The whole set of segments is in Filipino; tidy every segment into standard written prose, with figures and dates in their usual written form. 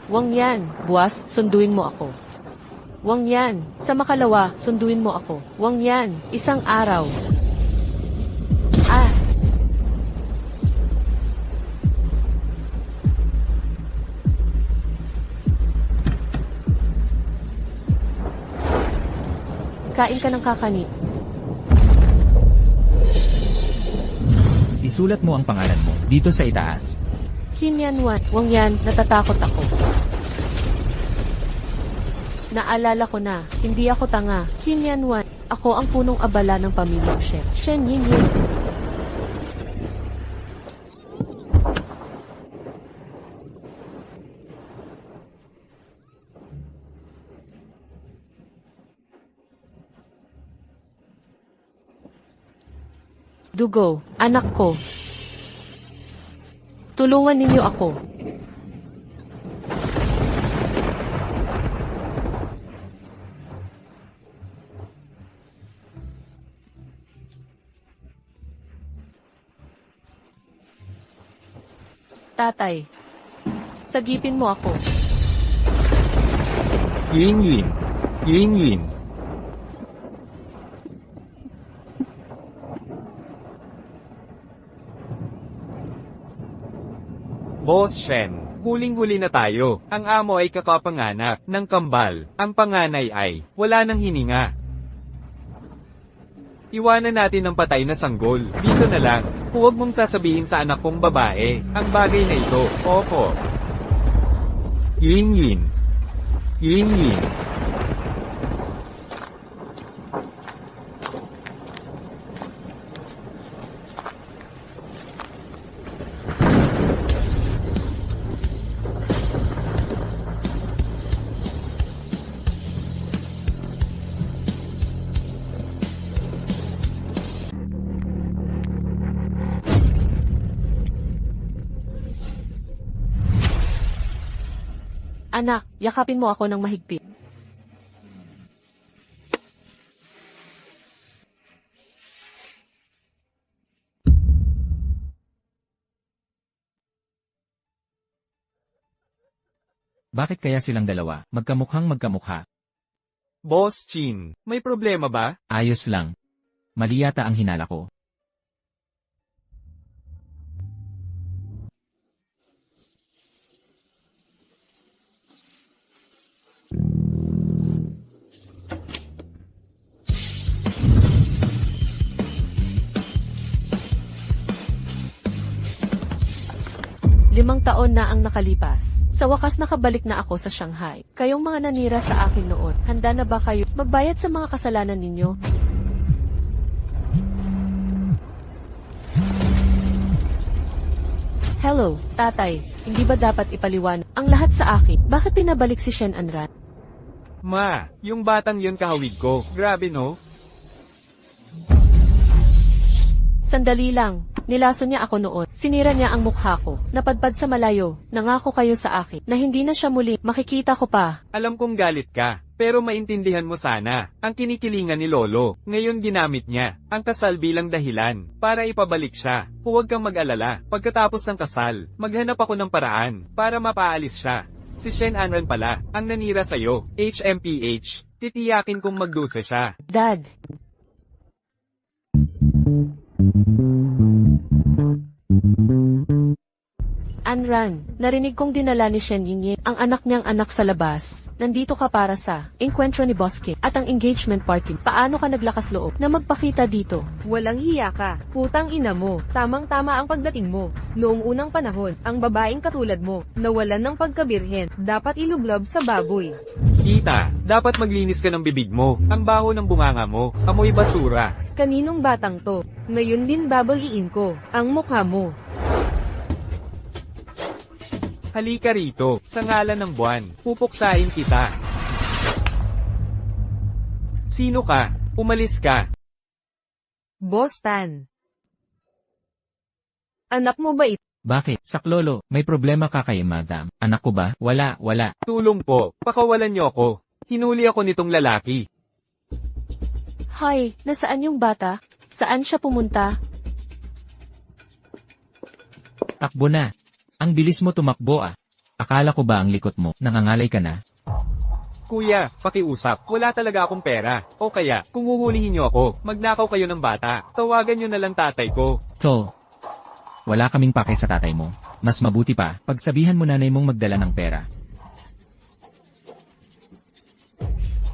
Wang yan, buwas, sunduin mo ako. Wang yan, sa makalawa, sunduin mo ako. Wang yan, isang araw. Ah! Kain ka ng kakani. Isulat mo ang pangalan mo dito sa itaas. Kinyanwan, wang yan, natatakot ako. Naalala ko na, hindi ako tanga. Kinyanwan, ako ang punong abala ng pamilyang Shen. Shen Yin Yin. Dugo, anak ko. Tulungan ninyo ako. Tatay, sagipin mo ako. Yin Yin. Yin Yin. Boss Shen, huling-huli na tayo. Ang amo ay kakapanganak ng kambal. Ang panganay ay wala nang hininga. Iwanan natin ang patay na sanggol. Dito na lang. Huwag mong sasabihin sa anak kong babae ang bagay na ito. Opo. Yin Yin. Yin Yin. Anak, yakapin mo ako ng mahigpit. Bakit kaya silang dalawa, magkamukhang magkamukha? Boss Chin, may problema ba? Ayos lang. Mali yata ang hinala ko. Limang taon na ang nakalipas. Sa wakas nakabalik na ako sa Shanghai. Kayong mga nanira sa akin noon, handa na ba kayo magbayad sa mga kasalanan ninyo? Hello, tatay. Hindi ba dapat ipaliwanag ang lahat sa akin? Bakit pinabalik si Shen Anran? Ma, yung batang yun kahawig ko. Grabe no? Sandali lang. Nilaso niya ako noon. Sinira niya ang mukha ko. Napadpad sa malayo. Nangako kayo sa akin na hindi na siya muli makikita ko pa. Alam kong galit ka, pero maintindihan mo sana ang kinikilingan ni Lolo. Ngayon ginamit niya ang kasal bilang dahilan para ipabalik siya. Huwag kang mag-alala. Pagkatapos ng kasal, maghanap ako ng paraan para mapaalis siya. Si Shen Anran pala ang nanira sa'yo. HMPH. Titiyakin kong magdusa siya. Dad. Anran, narinig kong dinala ni Shen Yingying ang anak niyang anak sa labas. Nandito ka para sa enkwentro ni Boss Kim at ang engagement party. Paano ka naglakas loob na magpakita dito? Walang hiya ka. Putang ina mo. Tamang-tama ang pagdating mo. Noong unang panahon, ang babaeng katulad mo, nawalan ng pagkabirhen, dapat ilublob sa baboy. Kita, dapat maglinis ka ng bibig mo. Ang baho ng bunganga mo, amoy basura. Kaninong batang to? Ngayon din babaliin ko ang mukha mo. Halika rito, sa ngalan ng buwan, pupuksain kita. Sino ka? Umalis ka. Boss Tan. Anak mo ba ito? Bakit? Saklolo, may problema ka kay madam. Anak ko ba? Wala. Tulong po, pakawalan niyo ako. Hinuli ako nitong lalaki. Hoy, nasaan yung bata? Saan siya pumunta? Takbo na. Ang bilis mo tumakbo ah. Akala ko ba ang likot mo, nangangalay ka na? Kuya, pakiusap, wala talaga akong pera. O kaya, kung huhulihin niyo ako, magnakaw kayo ng bata. Tawagan niyo na lang tatay ko. So, wala kaming pake sa tatay mo. Mas mabuti pa, pagsabihan mo nanay mong magdala ng pera.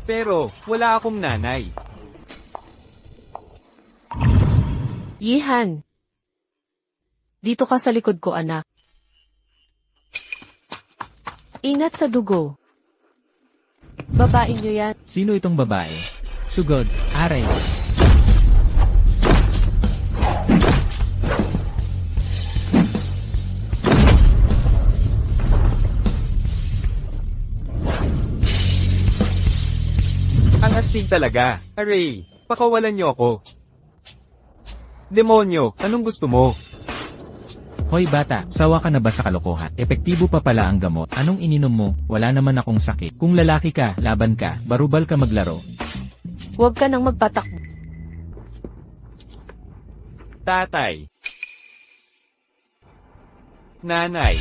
Pero, wala akong nanay. Yihan. Dito ka sa likod ko, anak. Ingat sa dugo. Babae niyo yan. Sino itong babae? Sugod, aray. Ang astig talaga. Aray, pakawalan niyo ako. Demonyo, anong gusto mo? Hoy bata, sawa ka na ba sa kalokohan? Epektibo pa pala ang gamot. Anong ininom mo? Wala naman akong sakit. Kung lalaki ka, laban ka, barubal ka maglaro. Huwag ka nang magpatakbo. Tatay. Nanay.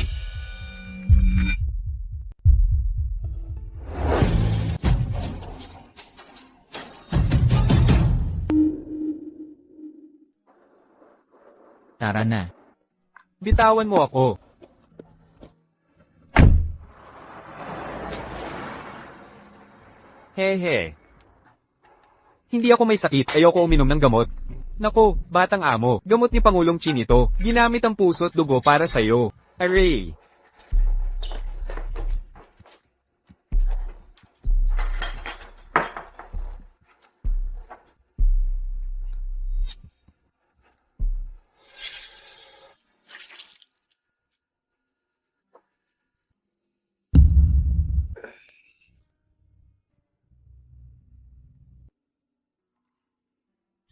Tara na. Bitawan mo ako. Hehe. Hindi ako may sakit, ayoko uminom ng gamot. Nako, batang amo, gamot ni Pangulong Chin ito. Ginamit ang puso at dugo para sa'yo. Aray.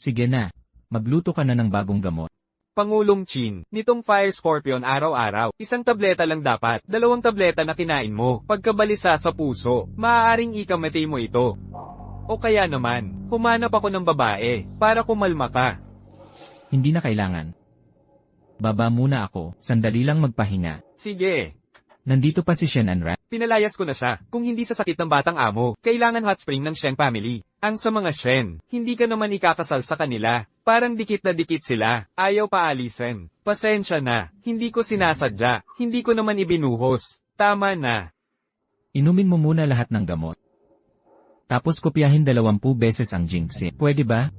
Sige na. Magluto ka na ng bagong gamot. Pangulong Chin, nitong Fire Scorpion araw-araw, isang tableta lang dapat, 2 tableta na kinain mo. Pagkabalisa sa puso, maaaring ikamatay mo ito. O kaya naman, humanap ako ng babae, para kumalma ka. Hindi na kailangan. Baba muna ako, sandali lang magpahinga. Sige, Nandito pa si Shen Anran. pinalayas ko na siya. Kung hindi sa sakit ng batang amo, kailangan hot spring ng Shen family. Ang sa mga Shen, hindi ka naman ikakasal sa kanila. Parang dikit na dikit sila. Ayaw paalisin. Pasensya na. Hindi ko sinasadya. Hindi ko naman ibinuhos. Tama na. Inumin mo muna lahat ng gamot. Tapos kopyahin 20 beses ang Jinxie. Pwede ba?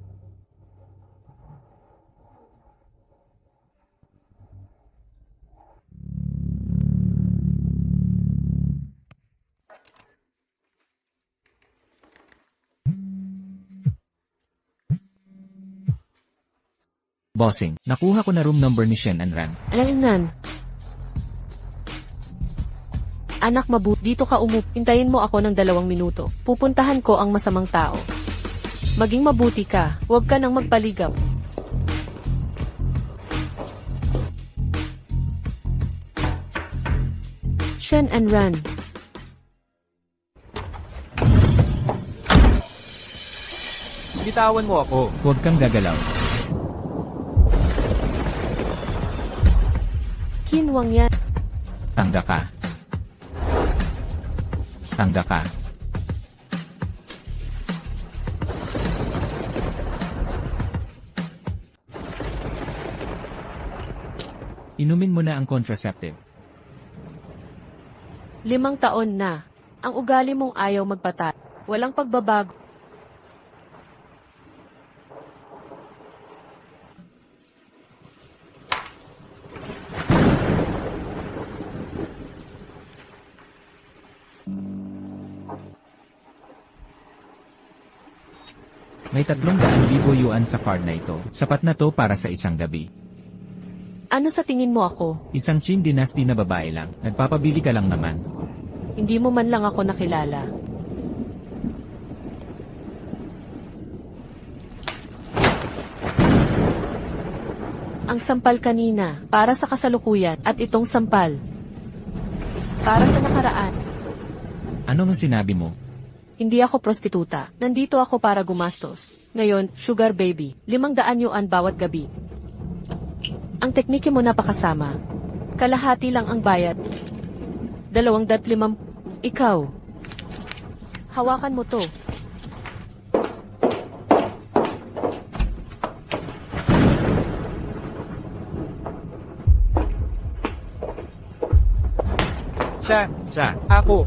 Bossing, nakuha ko na room number ni Shen Anran. Alangan. Anak dito ka hintayin mo ako ng 2 minuto. Pupuntahan ko ang masamang tao. Maging mabuti ka, huwag ka nang magpaligaw. Shen Anran. Bitawan mo ako. Huwag kang gagalaw. Kinwang yan. Tangga ka. Tangga ka. Inumin mo na ang contraceptive. 5 taon na. Ang ugali mong ayaw magpatay. Walang pagbabago. May 300,000 yuan sa card na ito. Sapat na to para sa isang gabi. Ano sa tingin mo ako? Isang Qin dynasty na babae lang. Nagpapabili ka lang naman. Hindi mo man lang ako nakilala. Ang sampal kanina, para sa kasalukuyan, at itong sampal, para sa nakaraan. Ano ang sinabi mo? Hindi ako prostituta. Nandito ako para gumastos. Ngayon, sugar baby, 500 yuan bawat gabi. Ang teknike mo napakasama. Kalahati lang ang bayad. 250. Ikaw. Hawakan mo to. Siya, ako,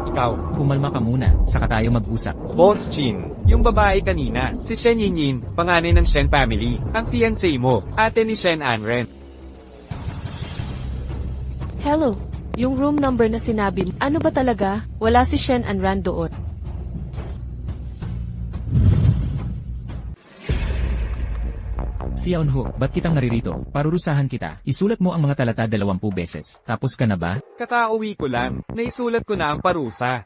ikaw. Kumalma ka muna, saka tayo mag-usap. Boss Chin, yung babae kanina, si Shen Yinyin, panganay ng Shen family, ang fiancé mo, ate ni Shen Anren. Hello. Yung room number na sinabi mo, ano ba talaga? Wala si Shen Anran doon. Si Yaunho, ba't kitang naririto? Parurusahan kita. Isulat mo ang mga talata 20 beses. Tapos ka na ba? Kakauwi ko lang, naisulat ko na ang parusa.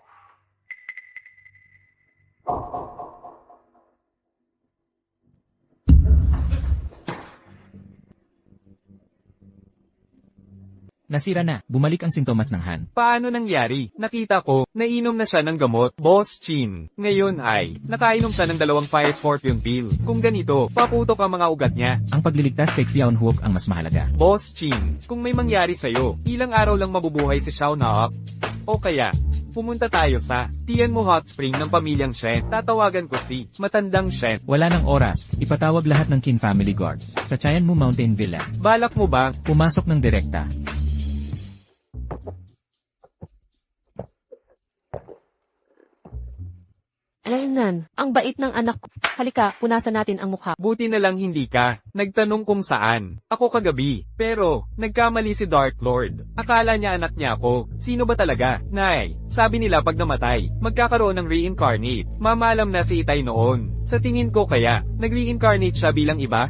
Nasira na. Bumalik ang sintomas ng Han. Paano nangyari? Nakita ko, nainom na siya ng gamot, Boss Chin. Ngayon ay, nakainom siya ng 2 Fire Scorpion pill. Kung ganito, paputok ang mga ugat niya. Ang pagliligtas kay Xiao Huok ang mas mahalaga. Boss Chin, kung may mangyari sa'yo, ilang araw lang mabubuhay si Xiao Naok. O kaya, pumunta tayo sa Tianmu Hot Spring ng pamilyang Shen. Tatawagan ko si Matandang Shen. Wala ng oras. Ipatawag lahat ng Qin family guards sa Tianmu Mountain Villa. Balak mo ba? Pumasok ng direkta. Alaynan, ang bait ng anak ko. Halika, punasan natin ang mukha. Buti na lang hindi ka. Nagtanong kung saan. Ako kagabi. Pero, nagkamali si Dark Lord. Akala niya anak niya ako. Sino ba talaga? Nay, sabi nila pag namatay, magkakaroon ng reincarnate. Mamalam na si Itay noon. Sa tingin ko kaya, nag-reincarnate siya bilang iba?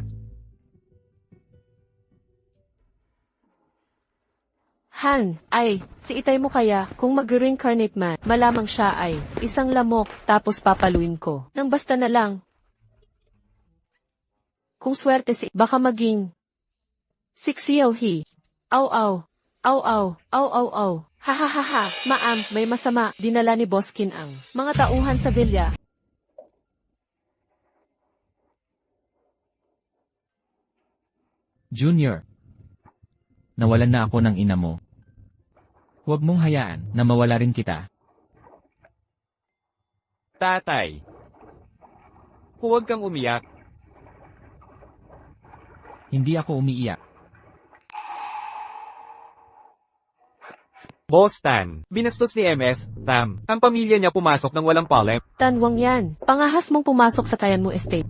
Han, ay, si itay mo kaya, kung mag-reincarnate man, malamang siya ay, isang lamok, tapos papaluin ko. Nang basta na lang. Kung swerte si, baka maging, Sixiao He. Aw. Ha ha ha ha, maam, may masama, dinala ni Boskin ang, mga tauhan sa villa. Junior. Nawalan na ako ng ina mo. Huwag mong hayaan na mawala rin kita. Tatay. Huwag kang umiyak. Hindi ako umiiyak. Boss Tan, binastos ni MS, Tam, ang pamilya niya pumasok ng walang palem. Tanwang yan, pangahas mong pumasok sa Tianmu Estate.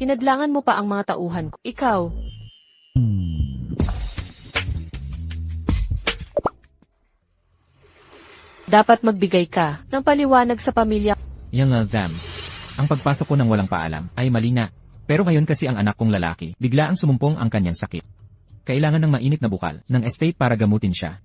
Hinadlangan mo pa ang mga tauhan ko. Ikaw. Dapat magbigay ka ng paliwanag sa pamilya. Yang Them. Ang pagpasok ko ng walang paalam ay mali na. Pero ngayon kasi ang anak kong lalaki, bigla ang sumumpong ang kanyang sakit. Kailangan ng mainit na bukal ng estate para gamutin siya.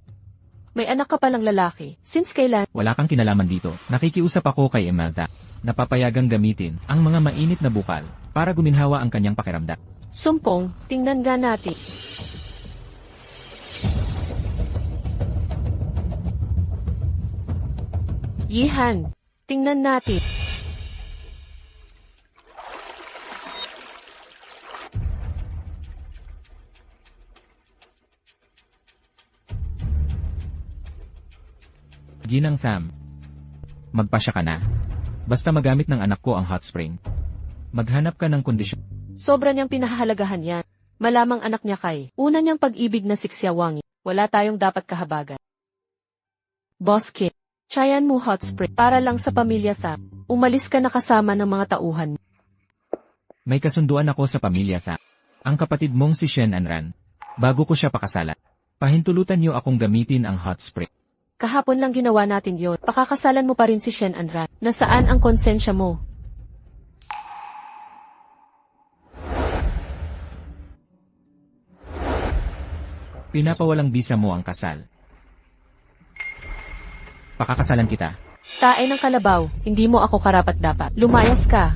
May anak ka palang lalaki. Since kailan? Wala kang kinalaman dito. Nakikiusap ako kay Imelda. Napapayagang gamitin ang mga mainit na bukal para guminhawa ang kanyang pakiramdam. Sumpong, tingnan nga natin. Yihan, tingnan natin. Ginang Tham. Magpasya ka na. Basta magamit ng anak ko ang hot spring. Maghanap ka ng kondisyon. Sobra niyang pinahahalagahan yan. Malamang anak niya kay. Una niyang pag-ibig na siksyawangi. Wala tayong dapat kahabagan. Boss Kid. Tianmu Hot Spring. Para lang sa pamilya Tham. Umalis ka na kasama ng mga tauhan. May kasunduan ako sa pamilya Tham. Ang kapatid mong si Shen Anran. Bago ko siya pakasalan. Pahintulutan niyo akong gamitin ang hot spring. Kahapon lang ginawa natin yon. Pakakasalan mo pa rin si Shen Anran. Nasaan ang konsensya mo? Pinapawalang bisa mo ang kasal. Pakakasalan kita. Tae ng kalabaw, hindi mo ako karapat-dapat. Lumayas ka.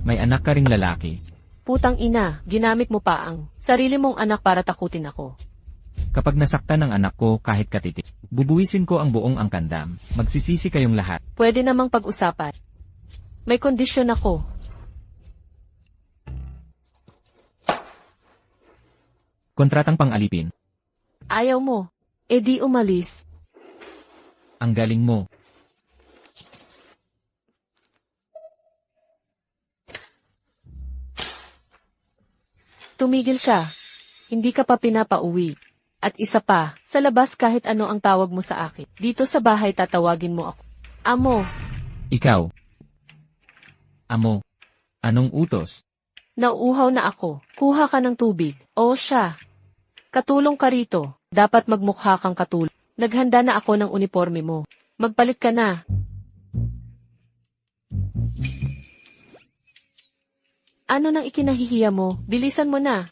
May anak ka ring lalaki. Putang ina, ginamit mo pa ang sarili mong anak para takutin ako. Kapag nasaktan ng anak ko kahit katitik, bubuwisin ko ang buong angkandam. Magsisisi kayong lahat. Pwede namang pag-usapan. May kondisyon ako. Kontratang pang-alipin. Ayaw mo. E di umalis. Ang galing mo. Tumigil ka. Hindi ka pa pinapauwi. At isa pa, sa labas kahit ano ang tawag mo sa akin. Dito sa bahay tatawagin mo ako. Amo, Ikaw. Amo. Anong utos? nauuhaw na ako. Kuha ka ng tubig. O siya. Katulong ka rito. Dapat magmukha kang katulong. Naghanda na ako ng uniforme mo. Magpalit ka na. Ano nang ikinahihiya mo? Bilisan mo na.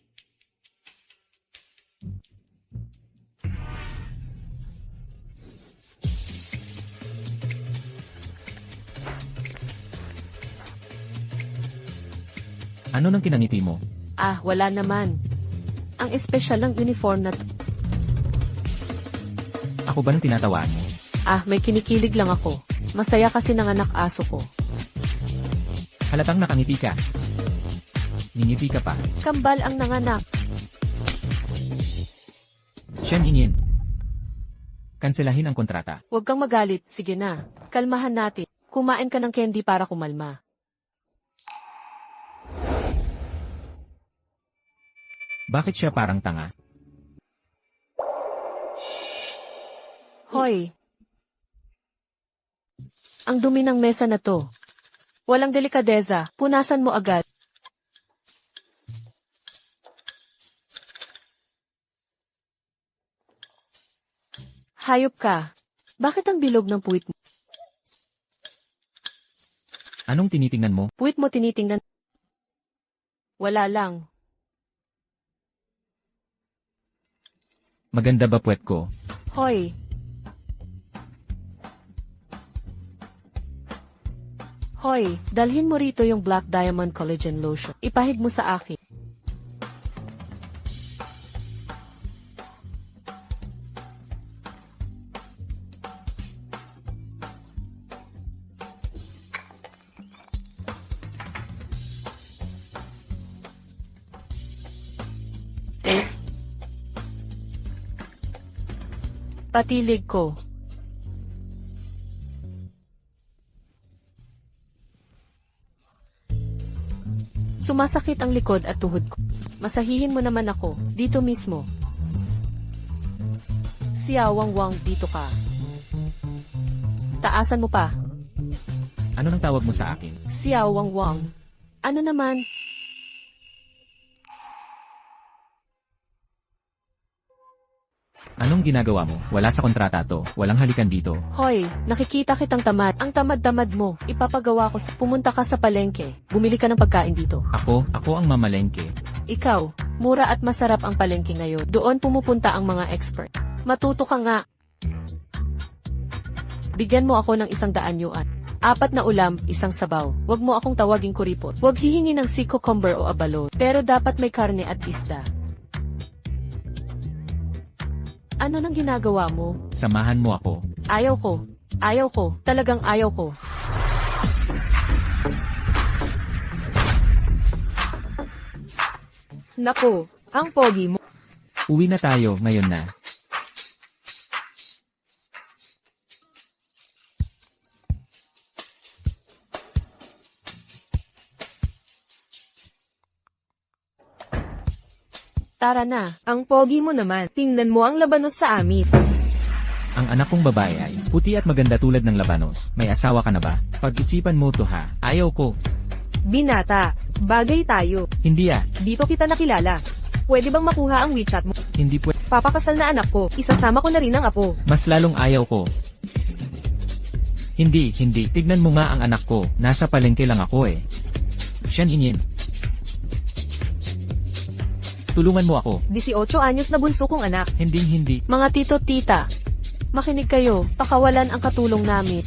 Ano nang kinangiti mo? Ah, wala naman. Ang espesyal ng uniform na Ako ba nang tinatawaan mo? Ah, may kinikilig lang ako. Masaya kasi nanganak aso ko. Halatang nakangiti ka. Ningiti ka pa. Kambal ang nanganak. Shen Ingin. Kanselahin ang kontrata. Huwag kang magalit. Sige na. Kalmahan natin. Kumain ka ng candy para kumalma. Bakit siya parang tanga? Hoy! Ang dumi ng mesa na to. Walang delikadeza. Punasan mo agad. Hayop ka. Bakit ang bilog ng puwit mo? Anong tinitingnan mo? Puwit mo tinitingnan. Wala lang. Maganda ba puwet ko? Hoy! Hoy, dalhin mo rito yung Black Diamond Collagen Lotion. Ipahid mo sa akin. Patilig ko. Sumasakit ang likod at tuhod ko. Masahihin mo naman ako, dito mismo. Siawang-wang, dito ka. Taasan mo pa. Ano nang tawag mo sa akin? Siawang-wang. Ano naman? Anong ginagawa mo? Wala sa kontrata to. Walang halikan dito. Hoy, nakikita kitang tamad. Ang tamad-tamad mo. Ipapagawa ko pumunta ka sa palengke. Bumili ka ng pagkain dito. Ako ang mamalengke. Ikaw, mura at masarap ang palengke ngayon. Doon pumupunta ang mga expert. Matuto ka nga. Bigyan mo ako ng 100 yuan. 4 na ulam, 1 sabaw. Huwag mo akong tawaging kuripot. Huwag hihingi ng sea cucumber o abalone. Pero dapat may karne at isda. Ano nang ginagawa mo? Samahan mo ako. Ayaw ko. Ayaw ko. Talagang ayaw ko. Nako, ang pogi mo. Uwi na tayo, ngayon na. Tara na. Ang pogi mo naman. Tingnan mo ang labanos sa amit. Ang anak kong babae ay puti at maganda tulad ng labanos. May asawa ka na ba? Pag-isipan mo to ha. Ayaw ko. Binata, bagay tayo. Hindi Dito kita nakilala. Pwede bang makuha ang WeChat mo? Hindi pwede. Papakasal na anak ko. Isasama ko na rin ang apo. Mas lalong ayaw ko. Hindi. Tignan mo nga ang anak ko. Nasa palengke lang ako eh. Shen Ingin. Tulungan mo ako. 18 anyos na bunso kong anak. Hindi. Mga tito, tita. Makinig kayo. Pakawalan ang katulong namin.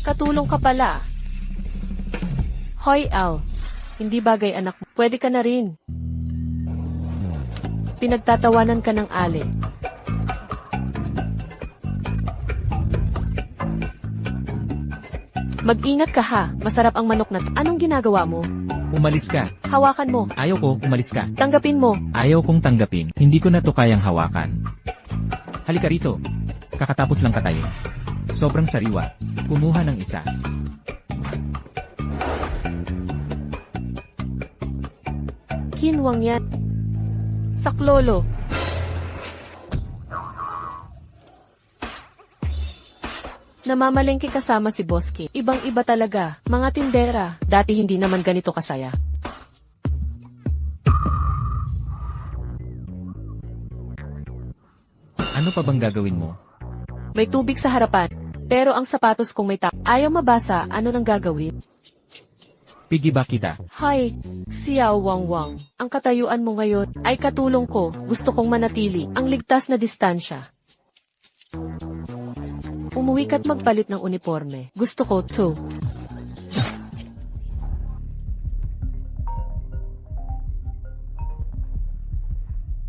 Katulong ka pala. Hoy, Al. Hindi bagay anak mo. Pwede ka na rin. Pinagtatawanan ka ng ale. Mag-ingat ka ha, masarap ang manok na. Anong ginagawa mo? Umalis ka. Hawakan mo. Ayaw ko, umalis ka. Tanggapin mo. Ayaw kong tanggapin. Hindi ko na to kayang hawakan. Halika rito. Kakatapos lang katayo. Sobrang sariwa. Kumuha ng isa. Kinwang yan. Saklolo. Namamalengke kasama si Boski. Ibang-iba talaga. Mga tindera. Dati hindi naman ganito kasaya. Ano pa bang gagawin mo? May tubig sa harapan. Pero ang sapatos kong may tap. Ayaw mabasa, ano nang gagawin? Piggyback kita. Hi, Xiao Wang Wang. Ang katayuan mo ngayon ay katulong ko. Gusto kong manatili ang ligtas na distansya. Umuwi ka't magpalit ng uniforme. Gusto ko to.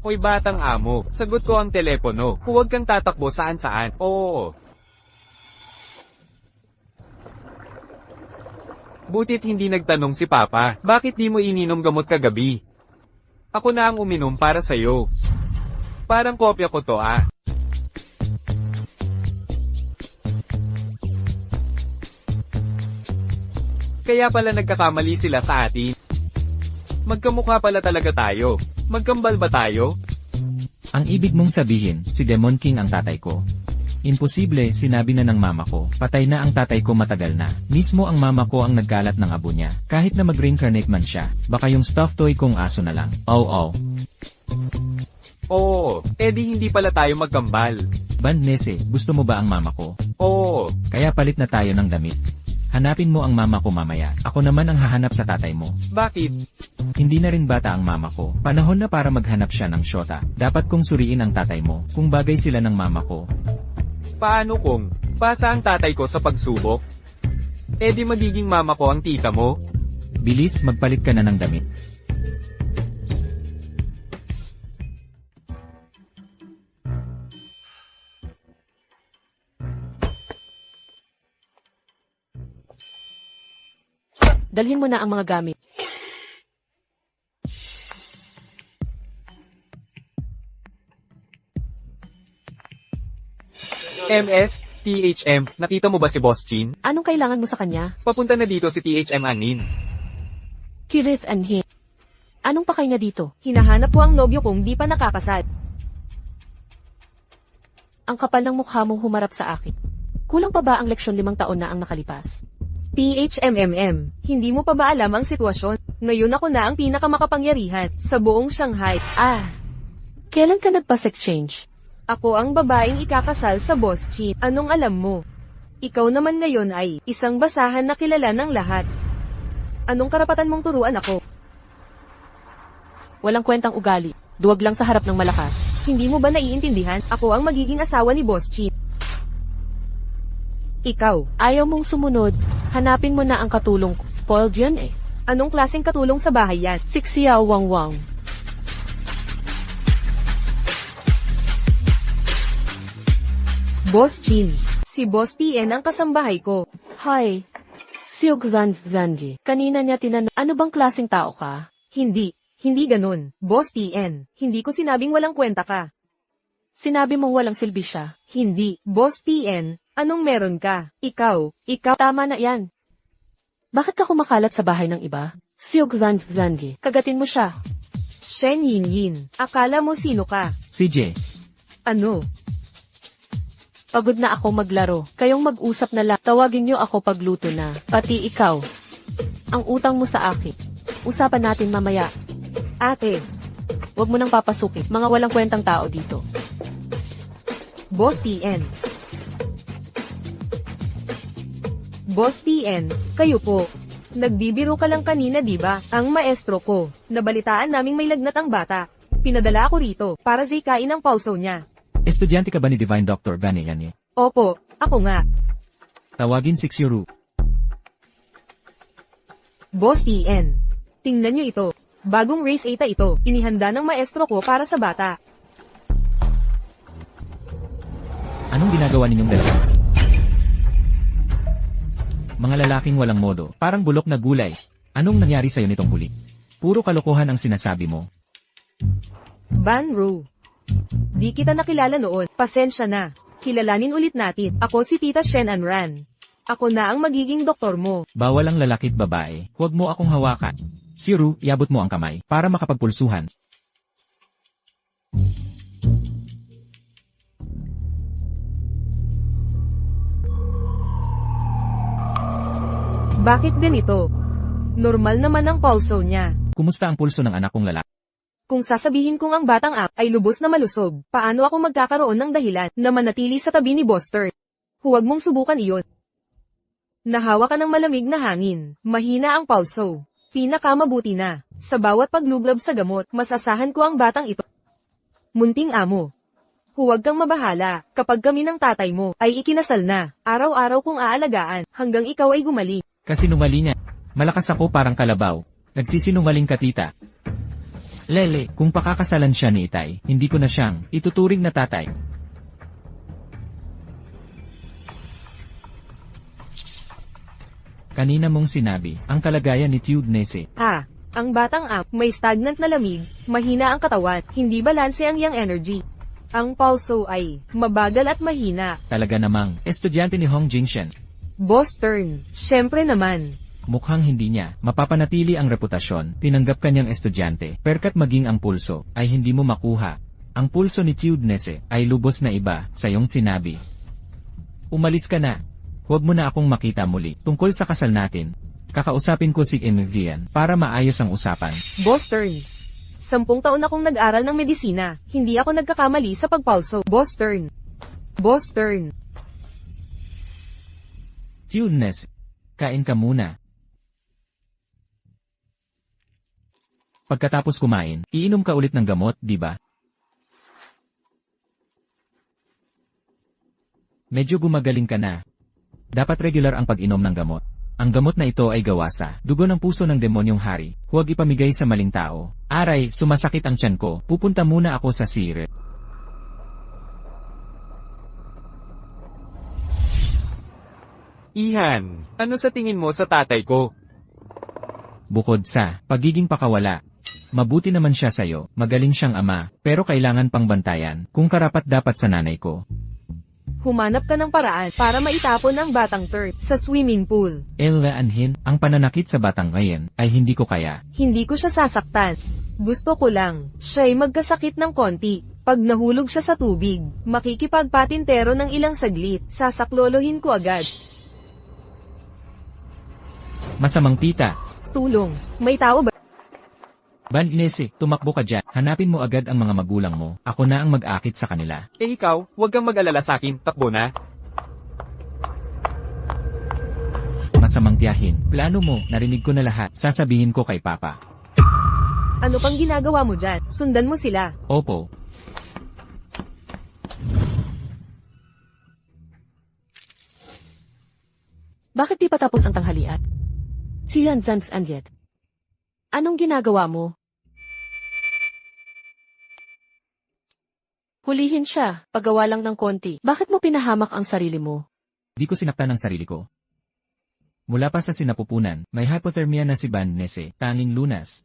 Hoy batang amo, sagot ko ang telepono. Huwag kang tatakbo saan-saan. Oo. Butit hindi nagtanong si Papa, bakit di mo ininom gamot kagabi? Ako na ang uminom para sa'yo. Parang kopya ko to ah. Kaya pala nagkakamali sila sa atin. Magkamukha pala talaga tayo. Magkambal ba tayo? Ang ibig mong sabihin, si Demon King ang tatay ko. Imposible, sinabi na ng mama ko. Patay na ang tatay ko matagal na. Mismo ang mama ko ang nagkalat ng abo niya. Kahit na mag-reincarnate man siya. Baka yung stuffed toy kong aso na lang. Oh. Oo, edi hindi pala tayo magkambal. Bandnese, gusto mo ba ang mama ko? Oo, Kaya palit na tayo ng damit. Hanapin mo ang mama ko mamaya. Ako naman ang hahanap sa tatay mo. bakit? Hindi na rin bata ang mama ko. Panahon na para maghanap siya ng syota. Dapat kong suriin ang tatay mo. Kung bagay sila ng mama ko. Paano kung pasa ang tatay ko sa pagsubok? Edi magiging mama ko ang tita mo? Bilis, magpalit ka na ng damit. Dalhin mo na ang mga gamit. MS, THM, nakita mo ba si Boss Chin? Anong kailangan mo sa kanya? Papunta na dito si THM Anin. Kirith and him. Anong pakay niya dito? Hinahanap ko ang nobyo kong di pa nakakasal. Ang kapal ng mukha mong humarap sa akin. Kulang pa ba ang leksyon 5 taon na ang nakalipas? THMMM, hindi mo pa ba alam ang sitwasyon? Ngayon ako na ang pinakamakapangyarihan sa buong Shanghai. Kailan ka nagpa-sex change? Ako ang babaeng ikakasal sa Boss Chin. Anong alam mo? Ikaw naman ngayon ay isang basahan na kilala ng lahat. Anong karapatan mong turuan ako? Walang kwentang ugali. Duwag lang sa harap ng malakas. Hindi mo ba naiintindihan? Ako ang magiging asawa ni Boss Chin. Ikaw, Ayaw mong sumunod. Hanapin mo na ang katulong ko. Spoiled yun eh. anong klaseng katulong sa bahay yan? Si Xiao Wang Wang. Boss Chin. Si Boss TN ang kasambahay ko. Hi. Siog Van Vangi. Kanina niya tinanong, ano bang klaseng tao ka? Hindi ganun. Boss TN, hindi ko sinabing walang kwenta ka. Sinabi mong walang silbi siya. Hindi. Boss TN, anong meron ka? Ikaw. Tama na yan. Bakit ka kumakalat sa bahay ng iba? Siog Van Vangi. Kagatin mo siya. Shen Yin. Akala mo sino ka? CJ, Ano? Pagod na ako maglaro. Kayong mag-usap na lang. Tawagin niyo ako pagluto na. Pati ikaw. Ang utang mo sa akin. Usapan natin mamaya. Ate. Huwag mo nang papasukin. Mga walang kwentang tao dito. Boss TN. Boss TN, kayo po. Nagbibiro ka lang kanina di ba? Ang maestro ko. Nabalitaan naming may lagnat ang bata. Pinadala ako rito para zikain ang pulso niya. estudyante ka ba ni Divine Dr. Vane Yanye? Opo, ako nga. Tawagin si Xiuru. Boss TN. Tingnan nyo ito. Bagong race 8 ito. Inihanda ng maestro ko para sa bata. Anong ginagawa ninyong dalawa? Mga lalaking walang modo, parang bulok na gulay. Anong nangyari sa'yo nitong huli? Puro kalokohan ang sinasabi mo. Banro. Di kita nakilala noon. Pasensya na. Kilalanin ulit natin. Ako si Tita Shen Anran. Ako na ang magiging doktor mo. Bawal ang lalaki't babae, huwag mo akong hawakan. Si Ru, iabot mo ang kamay, para makapagpulsuhan. Bakit ganito? Normal naman ang pulso niya. Kumusta ang pulso ng anak kong lalaki? Kung sasabihin kong ang batang app ay lubos na malusog, paano ako magkakaroon ng dahilan na manatili sa tabi ni Buster? Huwag mong subukan iyon. Nahawa ka ng malamig na hangin, mahina ang pulso. Pinakamabuti na, sa bawat paglublab sa gamot, masasahan ko ang batang ito. Munting amo. Huwag kang mabahala, kapag kami ng tatay mo ay ikinasal na, araw-araw kong aalagaan, hanggang ikaw ay gumaling. Kasinungalingan. Malakas ako parang kalabaw. Nagsisinungaling ka tita. Lele, kung pakakasalan siya ni Itay, hindi ko na siyang ituturing na tatay. Kanina mong sinabi, ang kalagayan ni Tude Nese. Ang batang app, may stagnant na lamig, mahina ang katawan, hindi balanse ang yang energy. Ang pulso ay mabagal at mahina. Talaga namang, estudyante ni Hong Jingshen. Boss turn, syempre naman. Mukhang hindi niya mapapanatili ang reputasyon, tinanggap kanyang estudyante, perkat maging ang pulso, ay hindi mo makuha. Ang pulso ni Tude Nese, ay lubos na iba, sa iyong sinabi. Umalis ka na. Huwag mo na akong makita muli, tungkol sa kasal natin. Kakausapin ko si Emilian, para maayos ang usapan. Boss turn. 10 taon akong nag-aral ng medisina, hindi ako nagkakamali sa pagpulso. Boss turn. Boss turn. Tude Nese, kain ka muna. Pagkatapos kumain, iinom ka ulit ng gamot, di ba? Medyo gumagaling ka na. Dapat regular ang pag-inom ng gamot. Ang gamot na ito ay gawa sa dugo ng puso ng demonyong hari. Huwag ipamigay sa maling tao. Aray, sumasakit ang tiyan ko. Pupunta muna ako sa sire. Ihan, ano sa tingin mo sa tatay ko? Bukod sa pagiging pakawala, mabuti naman siya sa'yo, magaling siyang ama, pero kailangan pang bantayan kung karapat dapat sa nanay ko. Humanap ka ng paraan para maitapon ang batang Turt sa swimming pool. Anhin, ang pananakit sa batang ngayon ay hindi ko kaya. Hindi ko siya sasaktan. Gusto ko lang, siya'y magkasakit ng konti. Pag nahulog siya sa tubig, makikipagpatintero ng ilang saglit, sasaklolohin ko agad. Masamang tita. Tulong, may tao ba? Ban Inese, tumakbo ka dyan. Hanapin mo agad ang mga magulang mo. Ako na ang mag-akit sa kanila. Ikaw, huwag kang mag-alala sa akin, takbo na. Masamang tiyahin. Plano mo, narinig ko na lahat. Sasabihin ko kay Papa. Ano pang ginagawa mo dyan? Sundan mo sila. Opo. Bakit di pa tapos ang tanghalian? Si Yan Zanz Anyet. Anong ginagawa mo? Hulihin siya, pagawa lang ng konti. Bakit mo pinahamak ang sarili mo? Di ko sinaktan ang sarili ko. Mula pa sa sinapupunan, may hypothermia na si Ban Nese, tanging lunas.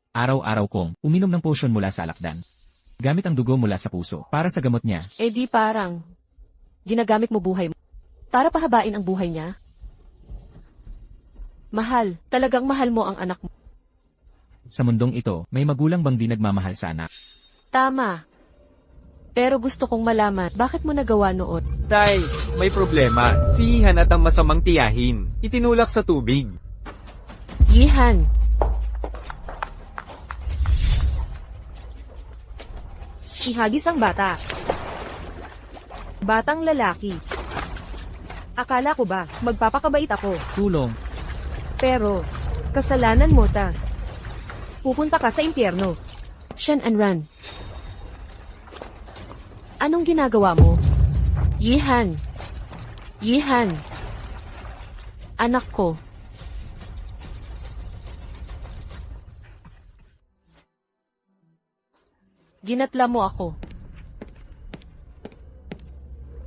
Araw-araw kong uminom ng potion mula sa alakdan. Gamit ang dugo mula sa puso, para sa gamot niya. Eh di parang, ginagamit mo buhay mo. Para pahabain ang buhay niya? Mahal, talagang mahal mo ang anak mo. Sa mundong ito, may magulang bang di nagmamahal sa anak? Tama. Pero gusto kong malaman, bakit mo nagawa noon? Tay, may problema. Si Ihan at ang masamang tiyahin. Itinulak sa tubig. Yihan, Ihagis ang bata. Batang lalaki. Akala ko ba, magpapakabait ako. Tulong. Pero, kasalanan mo ta. Pupunta ka sa impyerno. Shen Anran. Anong ginagawa mo? Yihan. Yihan. Anak ko. Ginatla mo ako.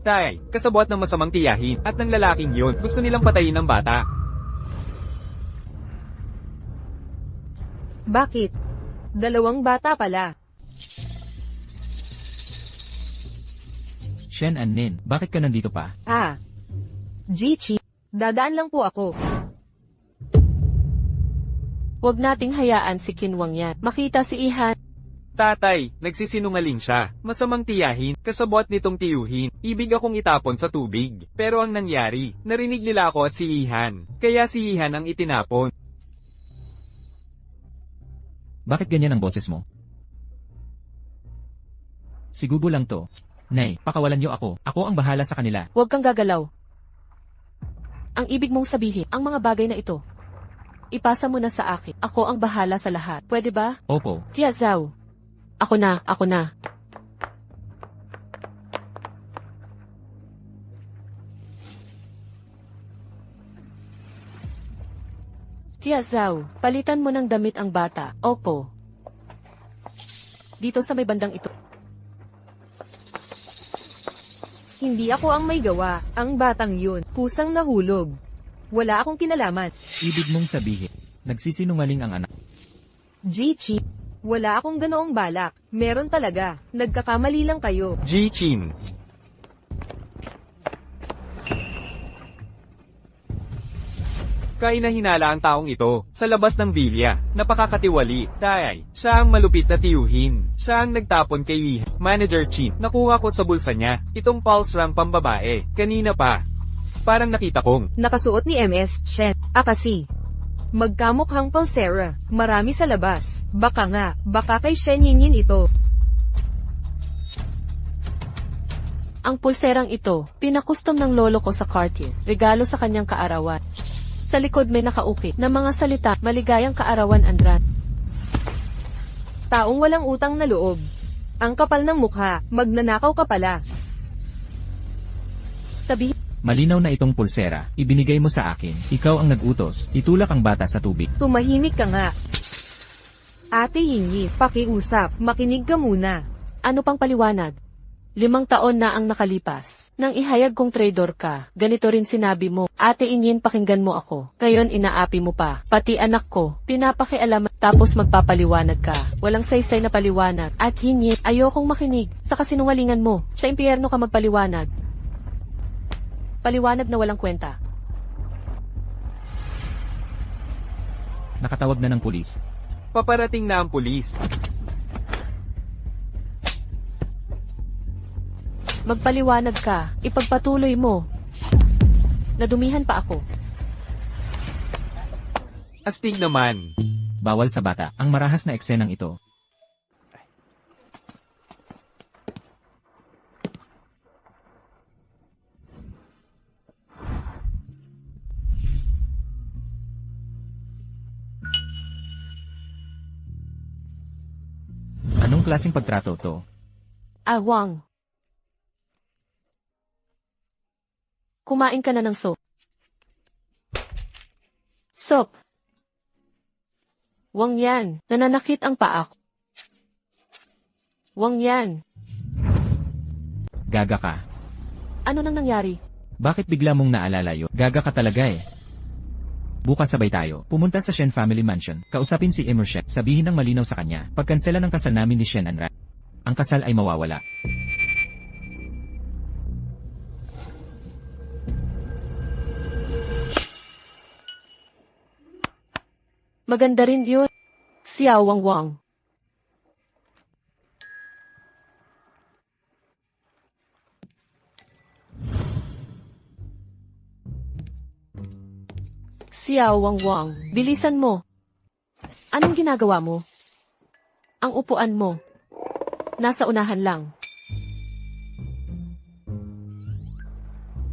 Tay, kasabwat ng masamang tiyahin, at ng lalaking yun, gusto nilang patayin ng bata. Bakit? Dalawang bata pala. Shen and Nin, bakit ka nandito pa? Jichi, dadaan lang po ako. Huwag nating hayaan si Kinwang yan. Makita si Ihan. Tatay, nagsisinungaling siya. Masamang tiyahin, kasabwat nitong tiyuhin. Ibig akong itapon sa tubig. Pero ang nangyari, narinig nila ako at si Ihan. Kaya si Ihan ang itinapon. Bakit ganyan ang boses mo? Sigubo lang to. Nay, pakawalan niyo ako. Ako ang bahala sa kanila. Huwag kang gagalaw. Ang ibig mong sabihin, ang mga bagay na ito. Ipasa mo na sa akin. Ako ang bahala sa lahat. Pwede ba? Opo. Tia Zhao. Ako na. Tia Zhao, palitan mo ng damit ang bata. Opo. Dito sa may bandang ito. Hindi ako ang may gawa, ang batang yun. Kusang nahulog. Wala akong kinalaman. Ibig mong sabihin, nagsisinungaling ang anak. Jichi, wala akong ganoong balak. Meron talaga. Nagkakamali lang kayo. Jichin. Kainahinala ang taong ito, sa labas ng vilya, napakakatiwali. Tay, siya ang malupit na tiyuhin. Siya ang nagtapon kay Manager Chin. Nakuha ko sa bulsa niya, itong pulse ram pambabae, kanina pa. Parang nakita kong, Nakasuot ni MS, Shen, kasi. Magkamukhang pulsera. Marami sa labas. Baka kay Shen Yinyin ito. Ang pulserang ito, pinakustom ng lolo ko sa Cartier. Regalo sa kanyang kaarawan. Sa likod may nakaukit na mga salita, maligayang kaarawan Andran. Taong walang utang na loob. Ang kapal ng mukha, magnanakaw ka pala. Sabihin, Malinaw na itong pulsera, ibinigay mo sa akin. Ikaw ang nag-utos, itulak ang bata sa tubig. Tumahimik ka nga. Ate Yinyi, pakiusap, makinig ka muna. ano pang paliwanag? 5 taon na ang nakalipas. Nang ihayag kong trader ka, ganito rin sinabi mo, Ate Inyin pakinggan mo ako. Ngayon inaapi mo pa, pati anak ko, pinapakialaman, tapos magpapaliwanag ka. Walang saysay na paliwanag. At Hinyin, ayokong makinig, sa kasinungalingan mo, sa impyerno ka magpaliwanag. Paliwanag na walang kwenta. Nakatawag na ng pulis. paparating na ang pulis. Magpaliwanag ka, ipagpatuloy mo. Nadumihan pa ako. Astig naman. Bawal sa bata, ang marahas na eksenang ito. Anong klaseng pagtrato to? Wang. Kumain ka na ng soup. Soup. Wang yan, nananakit ang paa ko. Wang yan, Gaga ka. ano nang nangyari? Bakit bigla mong naalala yun? Gaga ka talaga eh. Bukas sabay tayo. Pumunta sa Shen Family Mansion. Kausapin si Emir Shen. Sabihin ng malinaw sa kanya. Pagkansela ng kasal namin ni Shen and Ran. Ang kasal ay mawawala. Maganda rin yun. Xiao Wang Wang. Xiao Wang Wang, bilisan mo. Anong ginagawa mo? Ang upuan mo. Nasa unahan lang.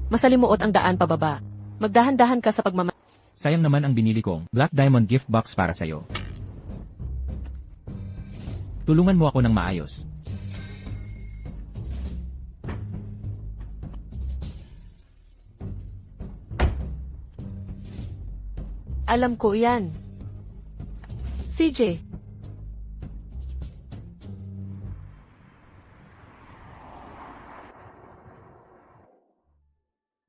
Masalimuot ang daan pababa. Magdahan-dahan ka sa pagmama... Sayang naman ang binili kong Black Diamond gift box para sa'yo. Tulungan mo ako ng maayos. Alam ko yan. CJ.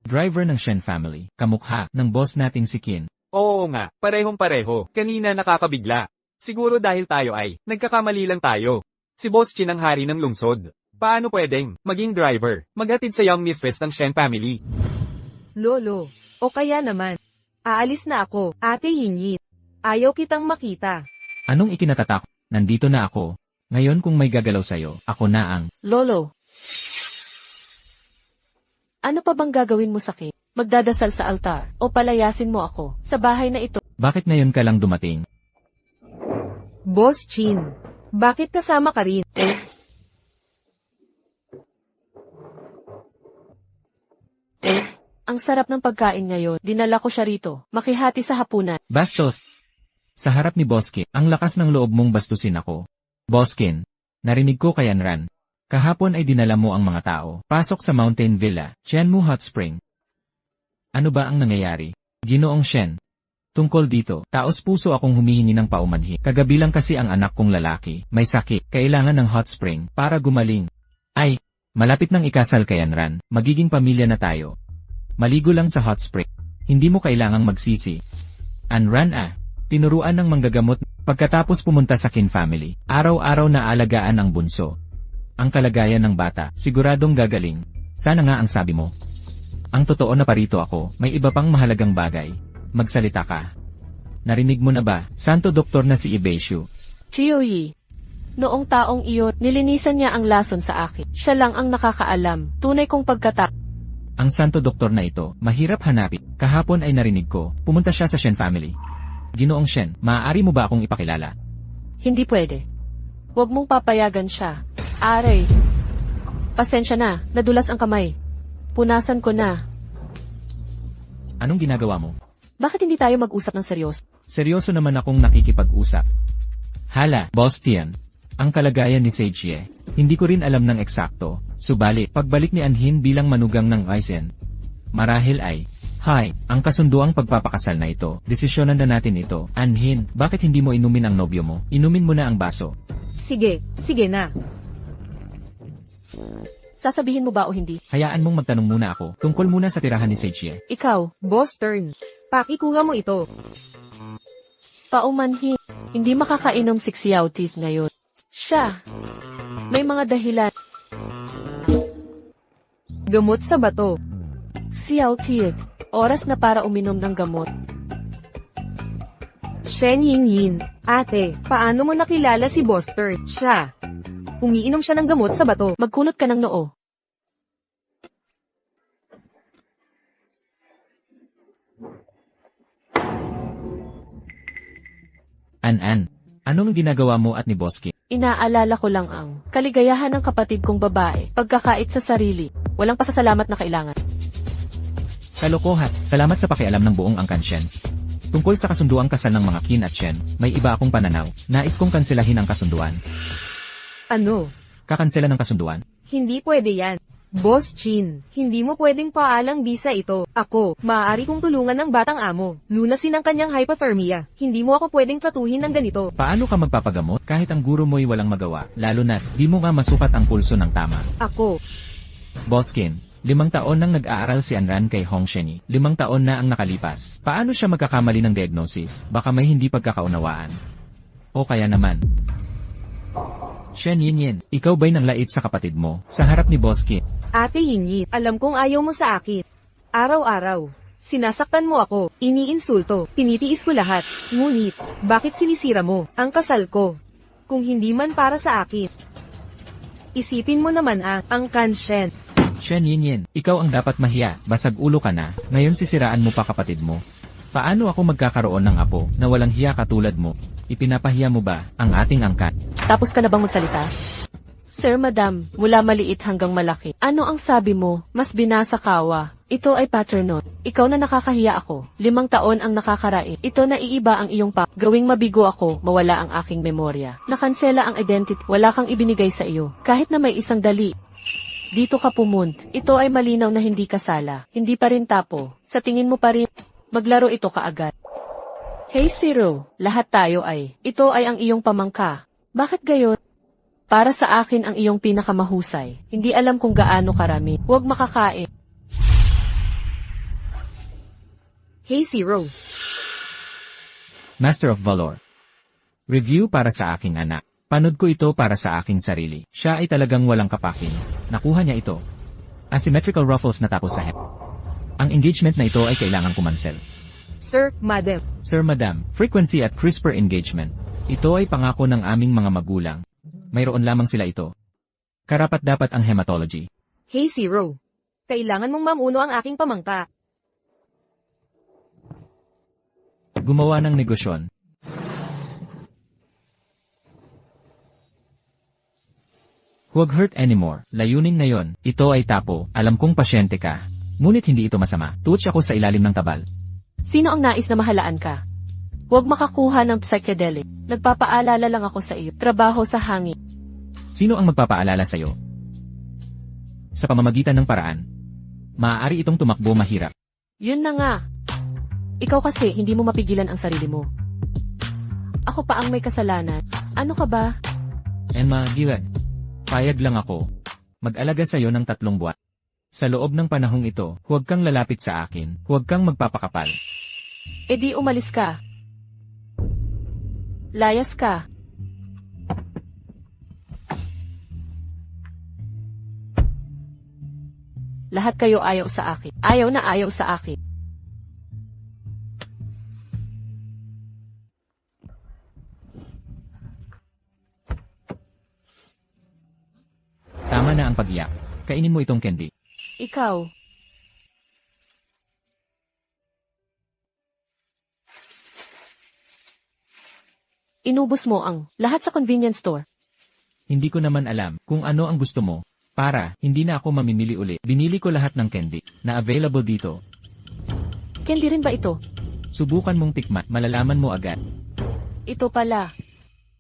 driver ng Shen family, kamukha ng boss nating si Qin. Oo nga, parehong-pareho. Kanina nakakabigla. Siguro dahil tayo ay, nagkakamali lang tayo. Si Boss Chin ang hari ng lungsod. Paano pwedeng, maging driver, maghatid sa young mistress ng Shen family? Lolo, o kaya naman. Aalis na ako, Ate Yinyin. Ayaw kitang makita. Anong ikinatatak? Nandito na ako. Ngayon kung may gagalaw sa'yo, ako na ang... Lolo. Ano pa bang gagawin mo sa akin? Magdadasal sa altar, o palayasin mo ako, sa bahay na ito. Bakit ngayon ka lang dumating? Boss Chin, bakit kasama ka rin? Ang sarap ng pagkain ngayon, dinala ko siya rito, makihati sa hapunan. Bastos! Sa harap ni Boskin, ang lakas ng loob mong bastusin ako. Boskin, narinig ko kay Anran. Kahapon ay dinala mo ang mga tao, pasok sa Mountain Villa, Tianmu Hot Spring. Ano ba ang nangyayari? Ginoong Shen. Tungkol dito, taos puso akong humihingi ng paumanhi. Kagabi lang kasi ang anak kong lalaki, may sakit, kailangan ng hot spring, para gumaling. Ay, malapit nang ikasal kay Anran, magiging pamilya na tayo. Maligo lang sa hot spring. Hindi mo kailangang magsisi. Anran tinuruan ng manggagamot, pagkatapos pumunta sa Qin family, araw-araw na alagaan ang bunso. Ang kalagayan ng bata, siguradong gagaling. Sana nga ang sabi mo. Ang totoo na parito ako, may iba pang mahalagang bagay. Magsalita ka. Narinig mo na ba, santo doktor na si Ibeishu? Chiyoyi. Noong taong iyon, nilinisan niya ang lason sa akin. Siya lang ang nakakaalam, tunay kong pagkata. Ang santo doktor na ito, mahirap hanapin. Kahapon ay narinig ko, pumunta siya sa Shen family. Ginoong Shen, maaari mo ba akong ipakilala? Hindi pwede. Huwag mong papayagan siya. Aray. Pasensya na, nadulas ang kamay. Punasan ko na. Anong ginagawa mo? Bakit hindi tayo mag-usap ng seryoso? Seryoso naman akong nakikipag-usap. Hala, Boss Tian. Ang kalagayan ni Sage Ye. Hindi ko rin alam ng eksakto. Subalit, pagbalik ni Anhin bilang manugang ng Aizen. Marahil ay, Hi, ang kasunduang pagpapakasal na ito. Desisyonan na natin ito. Anhin, bakit hindi mo inumin ang nobyo mo? Inumin mo na ang baso. Sige na. Sasabihin mo ba o hindi? Hayaan mong magtanong muna ako, tungkol muna sa tirahan ni Sage Ye. Ikaw, Boss turn. Pakikuha mo ito. paumanhin. Hindi makakainom si Xiao Teeth ngayon. Siya. May mga dahilan. Gamot sa bato. Xiao Teeth. Oras na para uminom ng gamot. Shen Yinyin. Ate, paano mo nakilala si Boss Turn? Siya. Umiinom siya ng gamot sa bato. Magkunot ka ng noo. Anong ginagawa mo at ni Bosky? Inaalala ko lang ang kaligayahan ng kapatid kong babae, pagkakait sa sarili, walang pasasalamat na kailangan. Kalokohan, salamat sa pakialam ng buong angkan Shen. Tungkol sa kasunduang kasal ng mga Qin at Shen, may iba akong pananaw. Nais kong kanselahin ang kasunduan. Ano? Kakansela ng kasunduan? Hindi pwede yan. Boss Chin, hindi mo pwedeng paalang bisa ito. Ako, maaari kong tulungan ng batang amo. Lunasin ang kanyang hypothermia. Hindi mo ako pwedeng tratuhin ng ganito. Paano ka magpapagamot kahit ang guro mo'y walang magawa, lalo na't di mo nga masukat ang pulso ng tama? Ako. Boskin, 5 taon nang nag-aaral si Anran kay Hong Sheni. 5 taon na ang nakalipas. Paano siya magkakamali ng diagnosis? Baka may hindi pagkakaunawaan. O kaya naman. Shen Yinyin, ikaw ba'y nang lait sa kapatid mo, sa harap ni Boskin? Ate Yinyin, alam kong ayaw mo sa akin. Araw-araw. Sinasaktan mo ako, iniinsulto, tinitiis ko lahat. Ngunit, bakit sinisira mo ang kasal ko? Kung hindi man para sa akin. Isipin mo naman ang kansyen. Shen Yinyin, ikaw ang dapat mahiya, basag ulo ka na, ngayon sisiraan mo pa kapatid mo. Paano ako magkakaroon ng apo na walang hiya katulad mo? Ipinapahiya mo ba ang ating angkat? Tapos ka na bang magsalita? Sir, Madam, mula maliit hanggang malaki. Ano ang sabi mo? Mas binasa kawa. Ito ay patternot. Ikaw na nakakahiya ako. 5 taon ang nakakarain. Ito na iiba ang iyong gawing mabigo ako, mawala ang aking memorya. Nakansela ang identity. Wala kang ibinigay sa iyo. Kahit na may isang dali. Dito ka pumunt. Ito ay malinaw na hindi kasala. Hindi pa rin tapo. Sa tingin mo pa rin, maglaro ito kaagad. Hey Zero, lahat tayo ay. Ito ay ang iyong pamangka. Bakit gayon? Para sa akin ang iyong pinakamahusay. Hindi alam kung gaano karami. Huwag makakain. Hey Zero. Master of Valor. Review para sa aking anak. Panood ko ito para sa aking sarili. Siya ay talagang walang kapakin. Nakuha niya ito. Asymmetrical ruffles na tapos sa head. Ang engagement na ito ay kailangang kumansel. Sir, Madam. Sir Madam, frequency at crisper engagement. Ito ay pangako ng aming mga magulang. Mayroon lamang sila ito. Karapat-dapat ang hematology. Hey Zero. Kailangan mong mamuno ang aking pamangka. Gumawa ng negosyon. Huwag hurt anymore. Layunin na yon. Ito ay tapo. Alam kong pasyente ka. Ngunit hindi ito masama. Tuwad ako sa ilalim ng tabal. Sino ang nais na mahalaan ka? Huwag makakuha ng psychedelic. Nagpapaalala lang ako sa iyo. Trabaho sa hangin. Sino ang magpapaalala sa'yo? Sa pamamagitan ng paraan. Maaari itong tumakbo mahirap. Yun na nga. Ikaw kasi hindi mo mapigilan ang sarili mo. Ako pa ang may kasalanan. Ano ka ba? Emma, Gilad. Payag lang ako. Mag-alaga sa'yo ng 3 buwan. Sa loob ng panahong ito, huwag kang lalapit sa akin. Huwag kang magpapakapal. E di umalis ka. Layas ka. Lahat kayo ayaw sa akin. Ayaw na ayaw sa akin. Tama na ang pag-iyak. Kainin mo itong candy. Ikaw. Inubos mo ang lahat sa convenience store. Hindi ko naman alam kung ano ang gusto mo. Para, hindi na ako mamimili uli. Binili ko lahat ng candy na available dito. Candy rin ba ito? Subukan mong tikman, malalaman mo agad. Ito pala.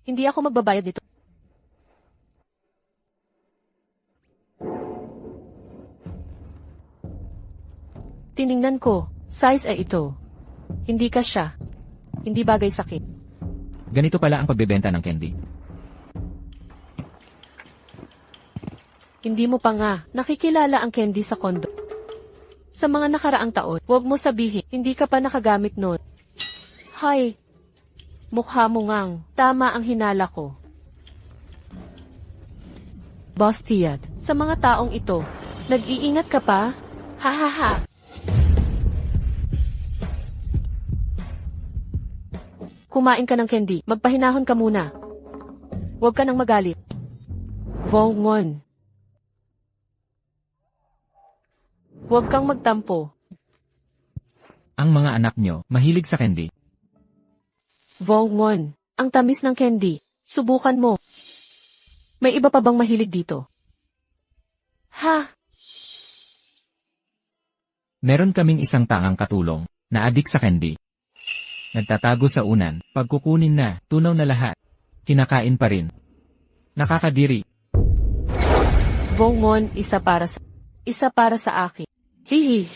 Hindi ako magbabayad nito. Tiningnan ko, size ay ito. Hindi ka siya. Hindi bagay sa akin. Ganito pala ang pagbebenta ng candy. Hindi mo pa nga nakikilala ang candy sa kondo. Sa mga nakaraang taon, huwag mo sabihin, hindi ka pa nakagamit nun. Hay! Mukha mo ngang, tama ang hinala ko. Boss Tiad, sa mga taong ito, nag-iingat ka pa? Ha ha ha! Kumain ka ng candy, magpahinahon ka muna. Huwag ka nang magalit. Vongon. Huwag kang magtampo. Ang mga anak nyo, mahilig sa candy. Vongon. Ang tamis ng candy. Subukan mo. May iba pa bang mahilig dito? Ha? Meron kaming isang tangang katulong, na adik sa candy. Nagtatago sa unan, pagkukunin na, tunaw na lahat. Kinakain pa rin. Nakakadiri. Vongon, isa para sa akin. Hihi.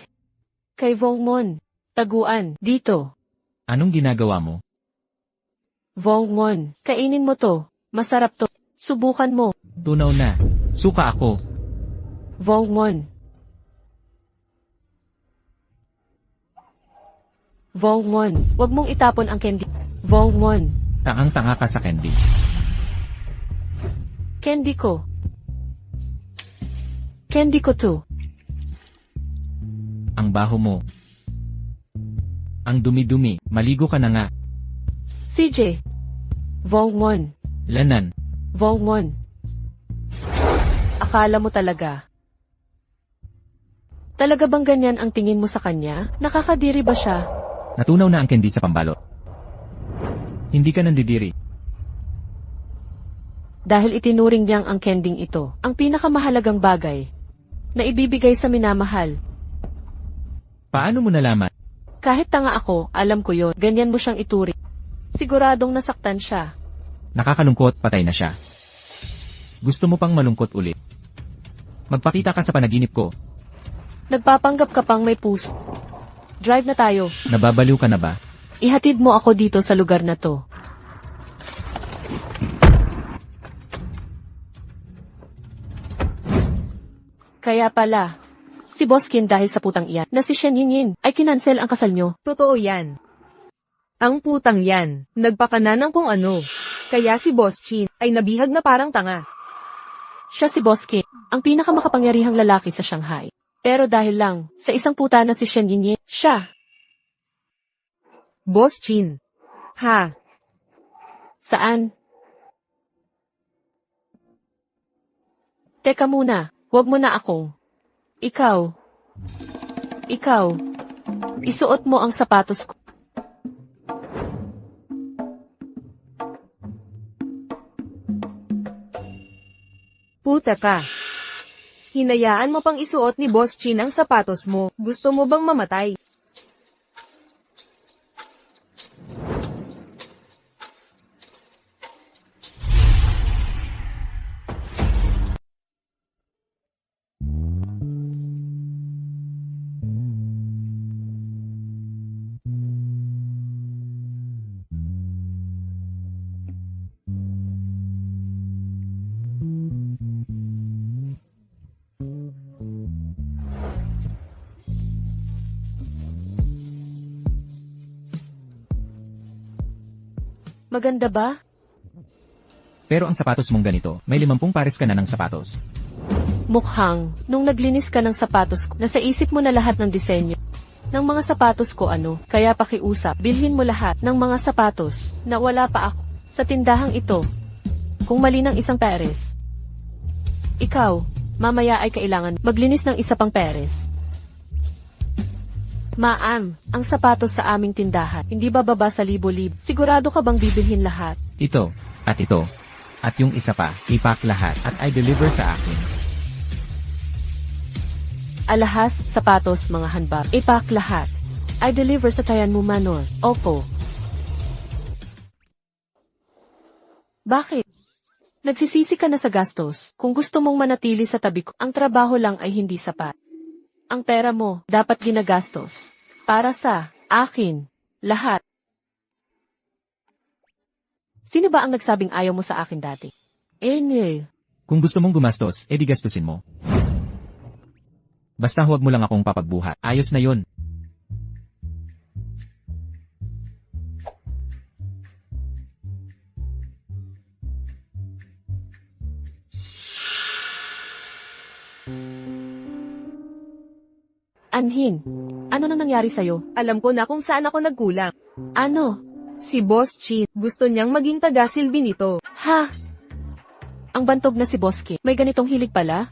Kay Vongon. Taguan, dito. Anong ginagawa mo? Vongon, kainin mo to. Masarap to. Subukan mo. Tunaw na. Suka ako. Vongon. Vongon, wag mong itapon ang candy. Vongon, Tangang-tanga ka sa candy. candy ko. Candy ko to. Ang baho mo. Ang dumi-dumi, maligo ka na nga. CJ. Vongon. Lanan. Vongon. Akala mo talaga. Talaga bang ganyan ang tingin mo sa kanya? Nakakadiri ba siya? Natunaw na ang candy sa pambalot. Hindi ka nandidiri. Dahil itinuring niyang ang kending ito, ang pinakamahalagang bagay na ibibigay sa minamahal. Paano mo nalaman? Kahit tanga ako, alam ko yon. Ganyan mo siyang ituring. Siguradong nasaktan siya. Nakakalungkot, patay na siya. Gusto mo pang malungkot ulit? Magpakita ka sa panaginip ko. Nagpapanggap ka pang may puso. Drive na tayo. Nababaliw ka na ba? Ihatid mo ako dito sa lugar na to. Kaya pala, Si Boskin dahil sa putang iyan na si Shen Yinyin ay kinansel ang kasal nyo. Totoo yan. Ang putang yan, nagpakana ng kung ano. Kaya si Boss Chin ay nabihag na parang tanga. Siya si Boskin, ang pinakamakapangyarihang lalaki sa Shanghai. Pero dahil lang sa isang puta na si Shen Yinyin, siya. Boss Chin. Ha? Saan? Teka muna, wag mo na akong. Ikaw. Isuot mo ang sapatos ko. Puta ka. Hinayaan mo pang isuot ni Boss Chin ang sapatos mo. Gusto mo bang mamatay? Maganda ba? Pero ang sapatos mong ganito, may 50 pares ka na ng sapatos. Mukhang, nung naglinis ka ng sapatos ko, nasa isip mo na lahat ng disenyo ng mga sapatos ko kaya pakiusap, bilhin mo lahat ng mga sapatos na wala pa ako sa tindahang ito. Kung mali ng isang pares, ikaw, mamaya ay kailangan maglinis ng isa pang pares. Ma'am, ang sapatos sa aming tindahan, hindi ba baba sa libo-libo? Sigurado ka bang bibilhin lahat? Ito, at yung isa pa, ipack lahat at i-deliver sa akin. Alahas, sapatos, mga handbag, ipack lahat. I-deliver sa tayan mo, Manor. Opo. Bakit? Nagsisisi ka na sa gastos. Kung gusto mong manatili sa tabi ko, ang trabaho lang ay hindi sapat. Ang pera mo, dapat ginagastos. Para sa akin. Lahat. Sino ba ang nagsabing ayaw mo sa akin dati? Kung gusto mong gumastos, edi gastusin mo. Basta huwag mo lang akong papagbuhat. Ayos na yun. Anhin, ano nang nangyari sa'yo? Alam ko na kung saan ako nagkulang. Ano? Si Boss Chin, gusto niyang maging taga-silbi nito. Ha? Ang bantog na si Boski, may ganitong hilig pala?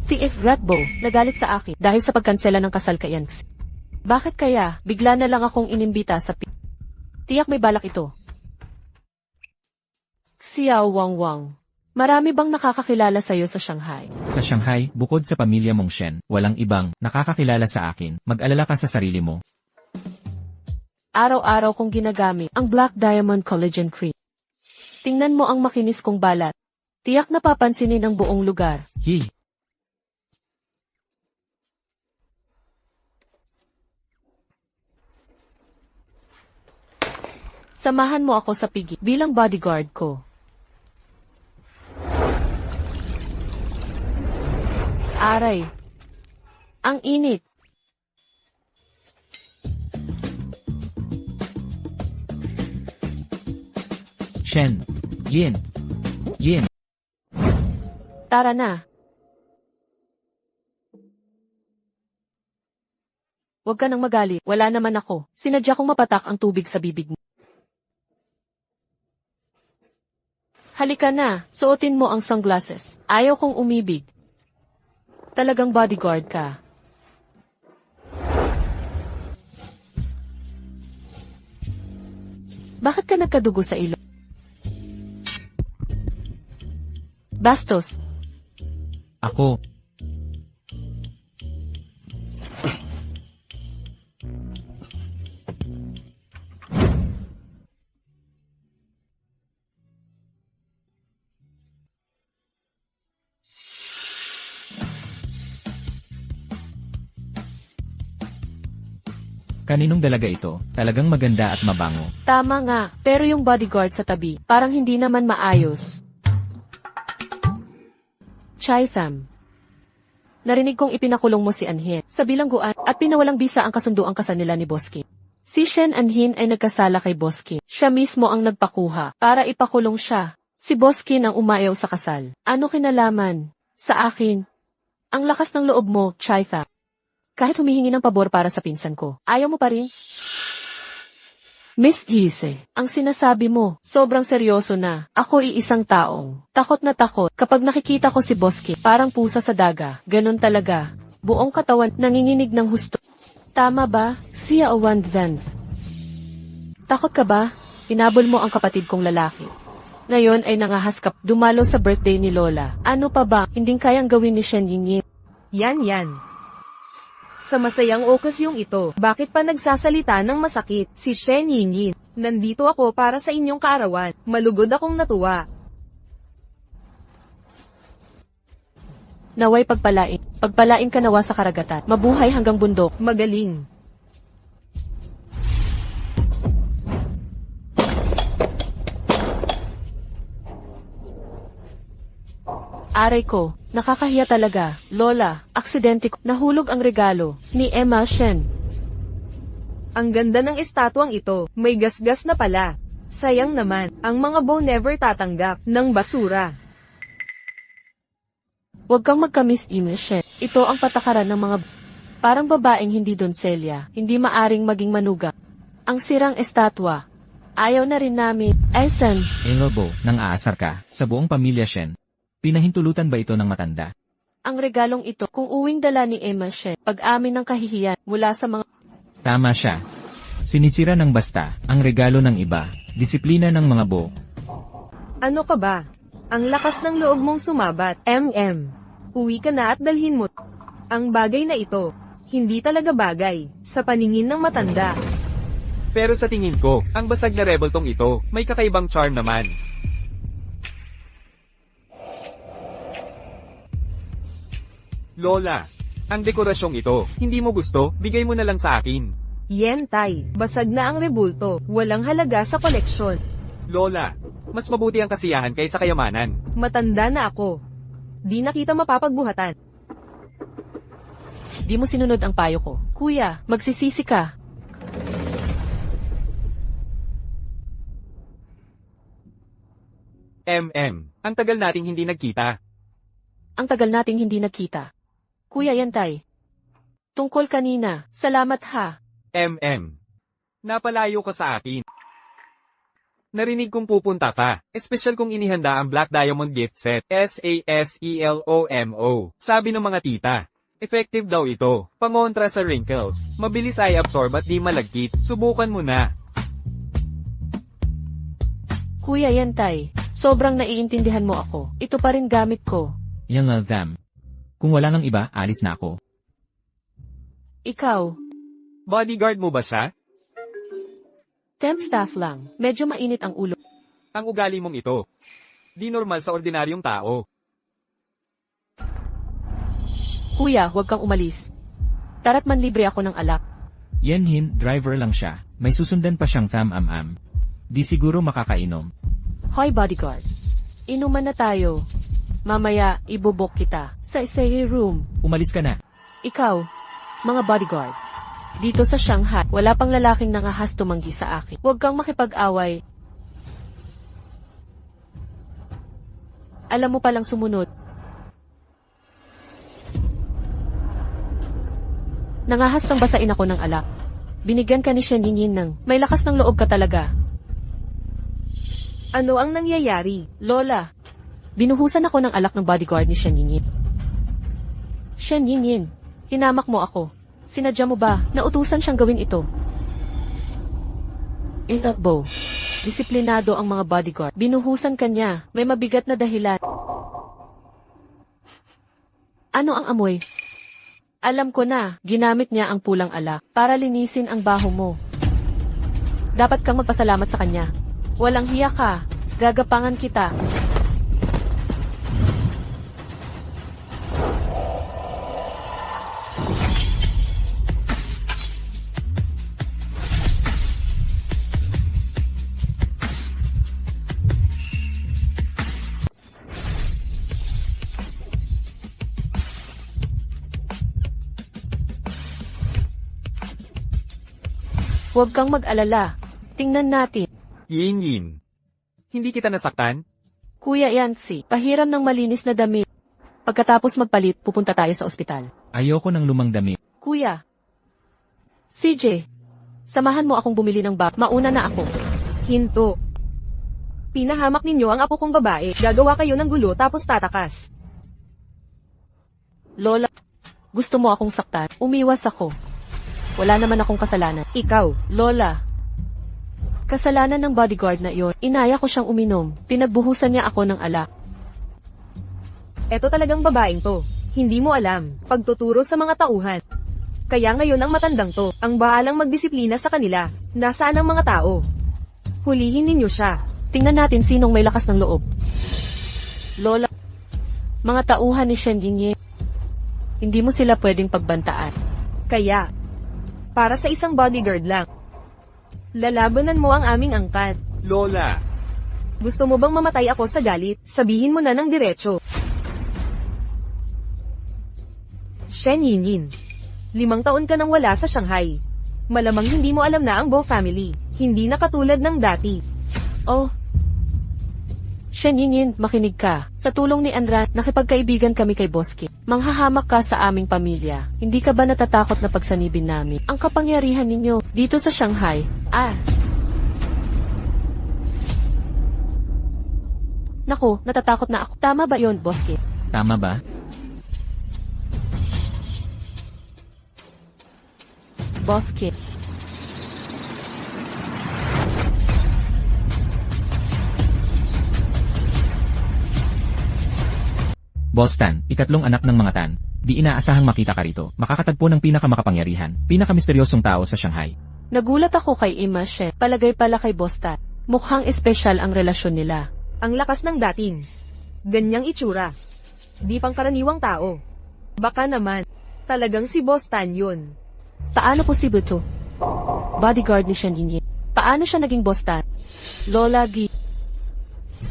Si If Ratbo, nagalit sa akin dahil sa pagkansela ng kasal kay Yanx. Bakit kaya, bigla na lang akong inimbita sa Tiyak may balak ito. Xiao Wang Wang. Marami bang nakakakilala sa'yo sa Shanghai? Sa Shanghai, bukod sa pamilya mong Shen, walang ibang nakakakilala sa akin. Mag-alala ka sa sarili mo. Araw-araw kong ginagamit ang Black Diamond Collagen Cream. Tingnan mo ang makinis kong balat. Tiyak napapansinin ng buong lugar. Hi! Samahan mo ako sa pigi bilang bodyguard ko. Aray. Ang init. Shen. Yin. Tara na. Huwag ka nang magalit. Wala naman ako. Sinadya kong mapatak ang tubig sa bibig mo. Halika na. Suotin mo ang sunglasses. Ayaw kong umibig. Talagang bodyguard ka. Bakit ka nagkadugo sa ilong? Bastos. Ako. Kaninong dalaga ito? Talagang maganda at mabango. Tama nga, pero yung bodyguard sa tabi, parang hindi naman maayos. Chaitham. Narinig kong ipinakulong mo si Anhin sa bilangguan at pinawalang bisa ang kasunduang kasal nila ni Boskin. Si Shen Anhin ay nagkasala kay Boskin. Siya mismo ang nagpakuha para ipakulong siya. Si Boskin ang umayaw sa kasal. Ano kinalaman? Sa akin. Ang lakas ng loob mo, Chaitham. Kahit humihingi ng pabor para sa pinsan ko, ayaw mo pa rin? Miss Gise, ang sinasabi mo, sobrang seryoso na. Ako iisang taong takot na takot kapag nakikita ko si Boskin, parang pusa sa daga. Ganon talaga. Buong katawan nanginginig ng husto. Tama ba? Siya o Wandvan? Takot ka ba? Hinabol mo ang kapatid kong lalaki. Ngayon ay nangahaskap, dumalo sa birthday ni Lola. Ano pa ba, hinding kayang gawin ni Shen Yingyin? Yan. Sa masayang okasyong ito, bakit pa nagsasalita ng masakit? Si Shen Yingyin. Nandito ako para sa inyong kaarawan. Malugod akong natuwa. Naway pagpalain. Pagpalain ka nawa sa karagatan. Mabuhay hanggang bundok. Magaling. Aray ko, nakakahiya talaga. Lola, aksidente ko. Nahulog ang regalo ni Emma Shen. Ang ganda ng estatwang ito. May gasgas na pala. Sayang naman, ang mga bow never tatanggap ng basura. Huwag kang magka-miss Shen. Ito ang patakaran ng mga parang babaeng hindi donselya, hindi maaring maging manuga. Ang sirang estatwa. Ayaw na rin namin. Aysan. Lobo, nang aasar ka, sa buong pamilya Shen. Pinahintulutan ba ito ng matanda? Ang regalong ito, kung uwing dala ni Emma Shen, pag-amin ng kahihiyan mula sa mga... Tama siya. Sinisira ng basta, ang regalo ng iba, disiplina ng mga bo. Ano ka ba? Ang lakas ng loob mong sumabat. Uwi ka na at dalhin mo. Ang bagay na ito, hindi talaga bagay, sa paningin ng matanda. Pero sa tingin ko, ang basag na rebeltong ito, may kakaibang charm naman. Lola, ang dekorasyong ito, hindi mo gusto, bigay mo na lang sa akin. Yen tay, basag na ang rebulto, walang halaga sa koleksyon. Lola, mas mabuti ang kasiyahan kaysa kayamanan. Matanda na ako. Di na kita mapapagbuhatan. Di mo sinunod ang payo ko. Kuya, magsisisi ka. Ang tagal nating hindi nagkita. Ang tagal nating hindi nagkita. Kuya Yantay. Tungkol kanina, salamat ha. Napalayo ka sa akin. Narinig kong pupunta ka. Espesyal kong inihanda ang Black Diamond gift set. SASELOMO. Sabi ng mga tita. Effective daw ito. Pangontra sa wrinkles. Mabilis ay absorb at di malagkit. Subukan mo na. Kuya Yantay, sobrang naiintindihan mo ako. Ito pa rin gamit ko. Yang them. Kung wala nang iba, alis na ako. Ikaw, Bodyguard mo ba siya? temp staff lang. Medyo mainit ang ulo. Ang ugali mong ito. Di normal sa ordinaryong tao. Kuya, huwag kang umalis. Tara't manlibre ako ng alak. Yenhin, driver lang siya. May susundan pa siyang tham-am-am. Di siguro makakainom. Hoy bodyguard. Inuman na tayo. Mamaya, ibubok kita sa isay room. Umalis ka na. Ikaw, mga bodyguard. Dito sa Shanghai, wala pang lalaking nangahas tumanggi sa akin. Huwag kang makipag-away. Alam mo palang sumunod. Nangahas ng basain ako ng alak. Binigyan ka ni Shen Yingyin ng may lakas ng loob ka talaga. Ano ang nangyayari? Lola, binuhusan ako ng alak ng bodyguard ni Shen Yingyin. Shen Yingyin, hinamak mo ako. Sinadya mo ba? Nautusan siyang gawin ito. Bo. Disiplinado ang mga bodyguard. Binuhusan kanya. May mabigat na dahilan. Ano ang amoy? Alam ko na, ginamit niya ang pulang alak para linisin ang baho mo. Dapat kang magpasalamat sa kanya. Walang hiya ka. Gagapangan kita. Huwag kang mag-alala. Tingnan natin. Yin. Hindi kita nasaktan? Kuya Yancy, pahiram ng malinis na damit. Pagkatapos magpalit, pupunta tayo sa ospital. Ayoko ng lumang damit. Kuya. CJ, samahan mo akong bumili ng bag. Mauna na ako. Hinto. Pinahamak ninyo ang apo kong babae. Gagawa kayo ng gulo tapos tatakas. Lola, gusto mo akong saktan? Umiwas ako. Wala naman akong kasalanan. Ikaw. Lola, kasalanan ng bodyguard na iyon. Inaya ko siyang uminom. Pinagbuhusan niya ako ng alak. Eto talagang babaeng to. Hindi mo alam. Pagtuturo sa mga tauhan. Kaya ngayon ang matandang to, ang bahalang magdisiplina sa kanila. Nasaan ang mga tao? Hulihin ninyo siya. Tingnan natin sinong may lakas ng loob. Lola, mga tauhan ni Shen Yingying. Hindi mo sila pwedeng pagbantaan. Kaya, para sa isang bodyguard lang. Lalabanan mo ang aming angkat. Lola, Gusto mo bang mamatay ako sa galit? Sabihin mo na ng diretso. Shen Yinyin. 5 taon ka nang wala sa Shanghai. Malamang hindi mo alam na ang Bo family. Hindi na katulad ng dati. Oh. Shen Yinyin, makinig ka. Sa tulong ni Anran, nakipagkaibigan kami kay Boski. Manghahamak ka sa aming pamilya. Hindi ka ba natatakot na pagsanibin namin ang kapangyarihan ninyo dito sa Shanghai? Naku, natatakot na ako. Tama ba yon, Boski? Tama ba? Boski. Bostan, ikatlong anak ng mga Tan. Di inaasahang makita ka rito. Makakatagpo ng pinakamakapangyarihan, pinakamisteryosong tao sa Shanghai. Nagulat ako kay Ima Shen. Palagay pala kay Bostan. Mukhang espesyal ang relasyon nila. Ang lakas ng dating. Ganyang itsura. Di pangkaraniwang tao. Baka naman, talagang si Boss Tan yun. Paano posible to? Bodyguard ni Shen Yinyin. Paano siya naging Bostan? Lola Gi.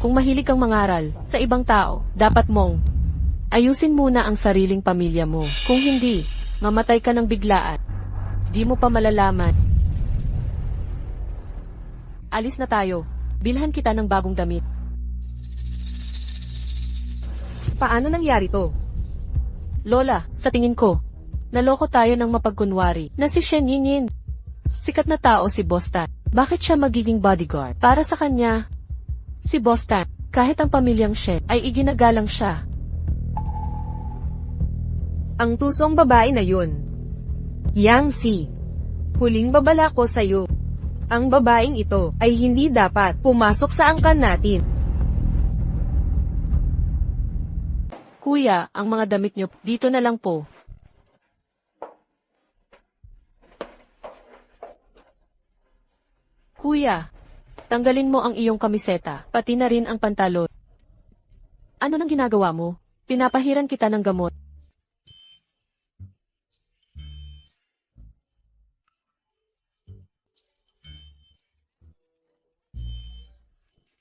Kung mahilig kang mangaral sa ibang tao, dapat mong ayusin muna ang sariling pamilya mo. Kung hindi, mamatay ka ng biglaan. Di mo pa malalaman. Alis na tayo. Bilhan kita ng bagong damit. Paano nangyari to? Lola, sa tingin ko, naloko tayo ng mapagkunwari na si Shen Yinyin. Sikat na tao si Bostan. Bakit siya magiging bodyguard? Para sa kanya, si Bostan, kahit ang pamilyang Shen, ay iginagalang siya. Ang tusong babae na yun. Yang Si. Huling babala ko sa'yo. Ang babaeng ito ay hindi dapat pumasok sa angkan natin. Kuya, ang mga damit nyo, dito na lang po. Kuya, tanggalin mo ang iyong kamiseta, pati na rin ang pantalon. Ano nang ginagawa mo? Pinapahiran kita ng gamot.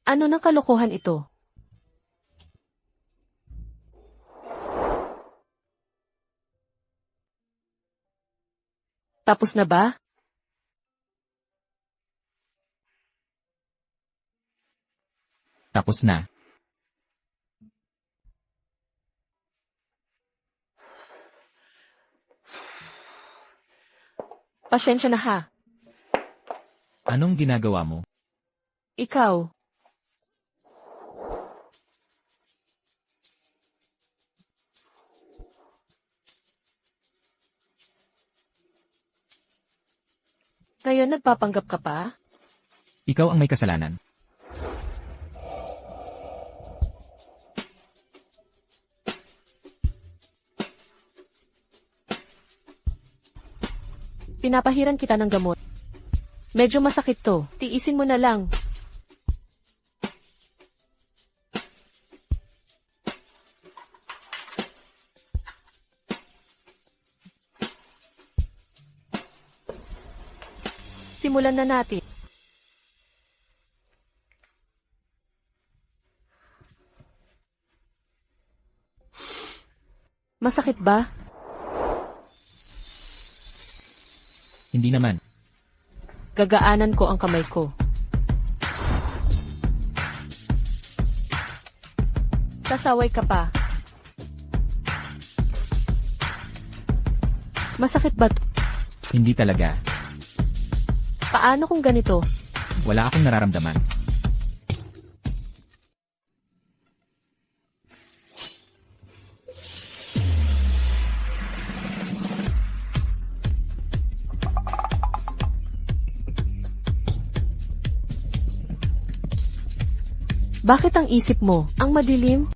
Ano nang kalokohan ito? Tapos na ba? Tapos na. Pasensya na ha. Anong ginagawa mo? Ikaw. Ngayon nagpapanggap ka pa? Ikaw ang may kasalanan. Pinapahiran kita ng gamot. Medyo masakit to. Tiisin mo na lang. Simulan na natin. Masakit ba? Hindi naman. Gagaanan ko ang kamay ko. Sasaway ka pa. Masakit ba? Hindi talaga. Paano kung ganito? Wala akong nararamdaman. Bakit ang isip mo, ang madilim?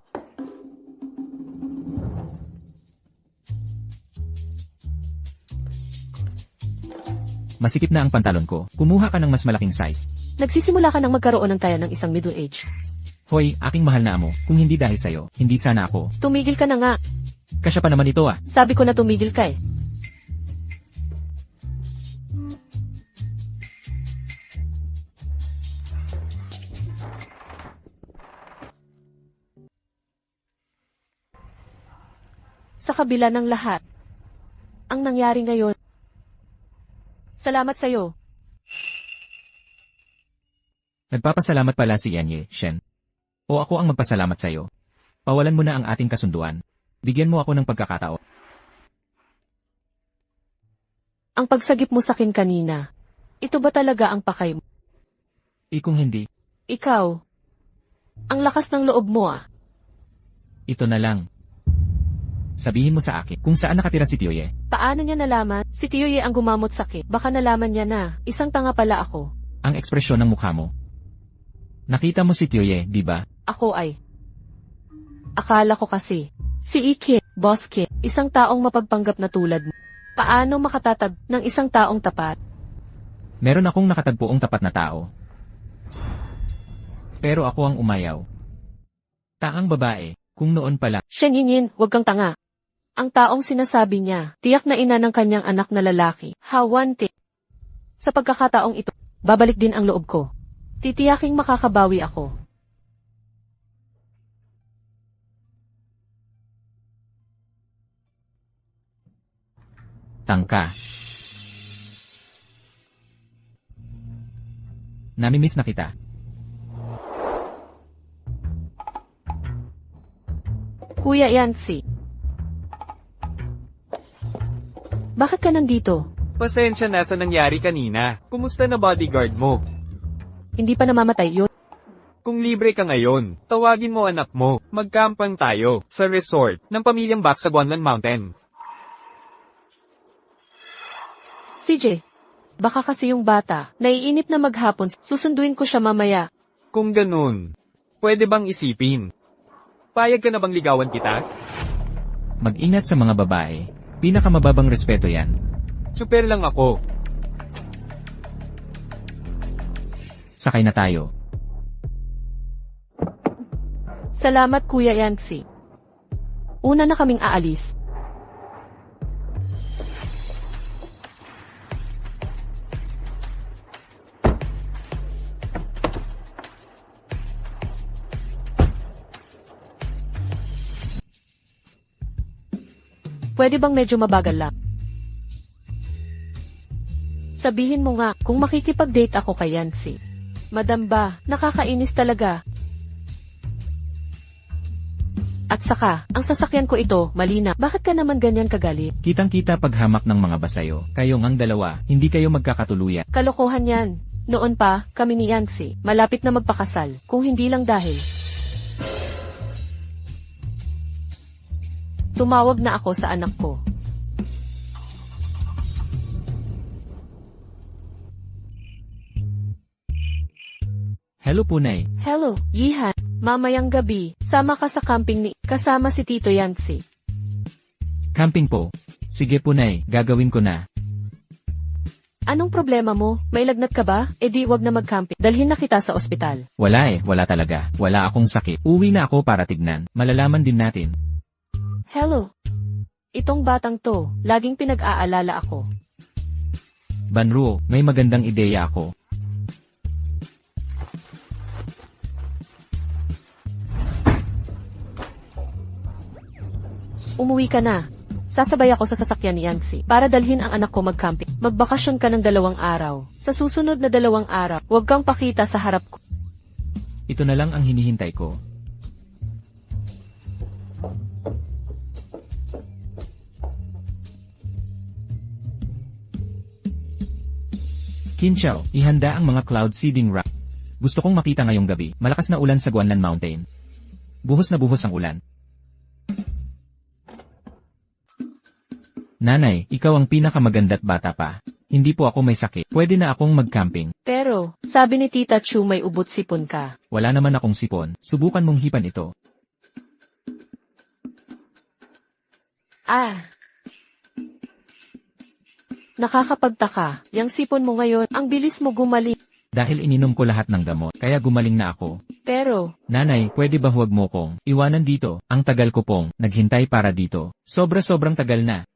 Masikip na ang pantalon ko. Kumuha ka ng mas malaking size. Nagsisimula ka ng magkaroon ng taya ng isang middle age. Hoy, aking mahal na amo. Kung hindi dahil sa'yo, hindi sana ako. Tumigil ka na nga. Kasya pa naman ito ah. Sabi ko na tumigil ka eh. Sa kabila ng lahat, ang nangyari ngayon. Salamat sa'yo. Nagpapasalamat pala si Yenye, Shen. O ako ang magpasalamat sa'yo. Pawalan mo na ang ating kasunduan. Bigyan mo ako ng pagkakataon. Ang pagsagip mo sa akin kanina, ito ba talaga ang pakay mo? Kung hindi, Ikaw, ang lakas ng loob mo ah. ito na lang. Sabihin mo sa akin kung saan nakatira si Tioye. Paano niya nalaman? Si Tioye ang gumamot sa akin. Baka nalaman niya na, isang tanga pala ako. Ang ekspresyon ng mukha mo. Nakita mo si Tioye, di ba? Ako ay. Akala ko kasi, si Ike, Boss Kit, isang taong mapagpanggap na tulad mo. Paano makatatag ng isang taong tapat? Meron akong nakatagpuong tapat na tao. Pero ako ang umayaw. Taang babae, kung noon pala. Shen Yinyin, huwag kang tanga. Ang taong sinasabi niya, tiyak na ina ng kanyang anak na lalaki, Hawante. Sa pagkakataong ito, babalik din ang loob ko. Titiyaking makakabawi ako. Tangka. Namimiss na kita. Kuya Yancy. Bakit ka nandito? Pasensya na sa nangyari kanina. Kumusta na bodyguard mo? Hindi pa namamatay yun. Kung libre ka ngayon, tawagin mo anak mo. Magkampang tayo sa resort ng pamilyang Bak sa Guanlan Mountain. CJ, baka kasi yung bata, naiinip na maghapon, susunduin ko siya mamaya. Kung ganun, pwede bang isipin? Payag ka na bang ligawan kita? Mag-ingat sa mga babae. Pinakamababang respeto yan. Super lang ako. Sakay na tayo. Salamat Kuya Yancy. Una na kaming aalis. Pwede bang medyo mabagal lang? Sabihin mo nga, kung makikipag-date ako kay Yancy. Madam ba, nakakainis talaga. At saka, ang sasakyan ko ito, malina. Bakit ka naman ganyan kagalit? Kitang-kita paghamak ng mga basayo. Kayong ang dalawa, hindi kayo magkakatuluyan. Kalokohan yan. Noon pa, kami ni Yancy, malapit na magpakasal, kung hindi lang dahil. Tumawag na ako sa anak ko. Hello Punay. Hello, Yihan. Mamayang gabi, sama ka sa camping ni kasama si Tito Yancy. Camping po. Sige Punay, gagawin ko na. Anong problema mo? May lagnat ka ba? E di wag na mag-camping. Dalhin na kita sa ospital. Wala wala talaga. Wala akong sakit. Uwi na ako para tignan. Malalaman din natin. Hello. Itong batang to, laging pinag-aalala ako. Banruo, may magandang ideya ako. Umuwi ka na. Sasabay ako sa sasakyan ni Yancy para dalhin ang anak ko mag-camping. Magbakasyon ka ng 2 araw. Sa susunod na 2 araw, huwag kang pakita sa harap ko. Ito na lang ang hinihintay ko. Kinchao, ihanda ang mga cloud seeding rack. Gusto kong makita ngayong gabi, malakas na ulan sa Guanlan Mountain. Buhos na buhos ang ulan. Nanay, ikaw ang pinakamaganda't bata pa. Hindi po ako may sakit. Pwede na akong mag-camping. Pero, sabi ni Tita Chu may ubot sipon ka. Wala naman akong sipon. Subukan mong hipan ito. Ah! Nakakapagtaka, yang sipon mo ngayon, ang bilis mo gumaling. Dahil ininom ko lahat ng gamot, kaya gumaling na ako. Pero, Nanay, pwede ba huwag mo kong iwanan dito? Ang tagal ko pong naghintay para dito. Sobra-sobrang tagal na.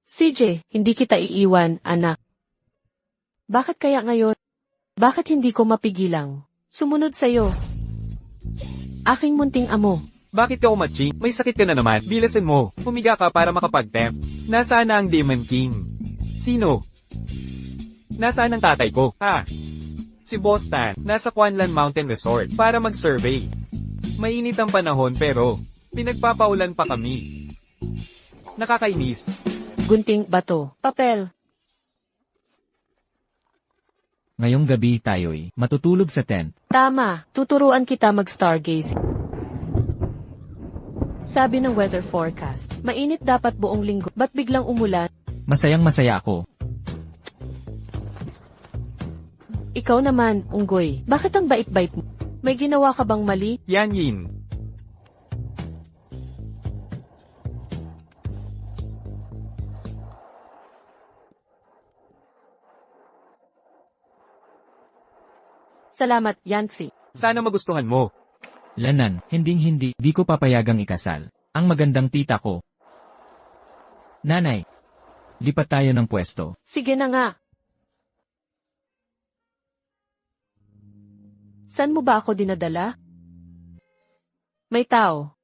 CJ, hindi kita iiwan, anak. Bakit kaya ngayon? Bakit hindi ko mapigilang? Sumunod sa'yo. Aking munting amo. Bakit ka umatching? May sakit ka na naman. Bilasin mo. Humiga ka para makapag-temp. Nasaan na ang Demon King? Sino? Nasaan ang tatay ko? Si Bostan. Nasa Guanlan Mountain Resort para mag-survey. Mainit ang panahon pero pinagpapaulan pa kami. Nakakainis. Gunting bato. Papel. Ngayong gabi tayo'y matutulog sa tent. Tama, tuturuan kita mag-stargazing. Sabi ng weather forecast, mainit dapat buong linggo. Ba't biglang umulan? Masayang masaya ako. Ikaw naman, unggoy. Bakit ang bait-bait mo? May ginawa ka bang mali? Yan yin. Salamat, Yancy. Sana magustuhan mo. Lanan, hinding-hindi, di ko papayagang ikasal. Ang magandang tita ko. Nanay, lipat tayo ng pwesto. Sige na nga. Saan mo ba ako dinadala? May tao.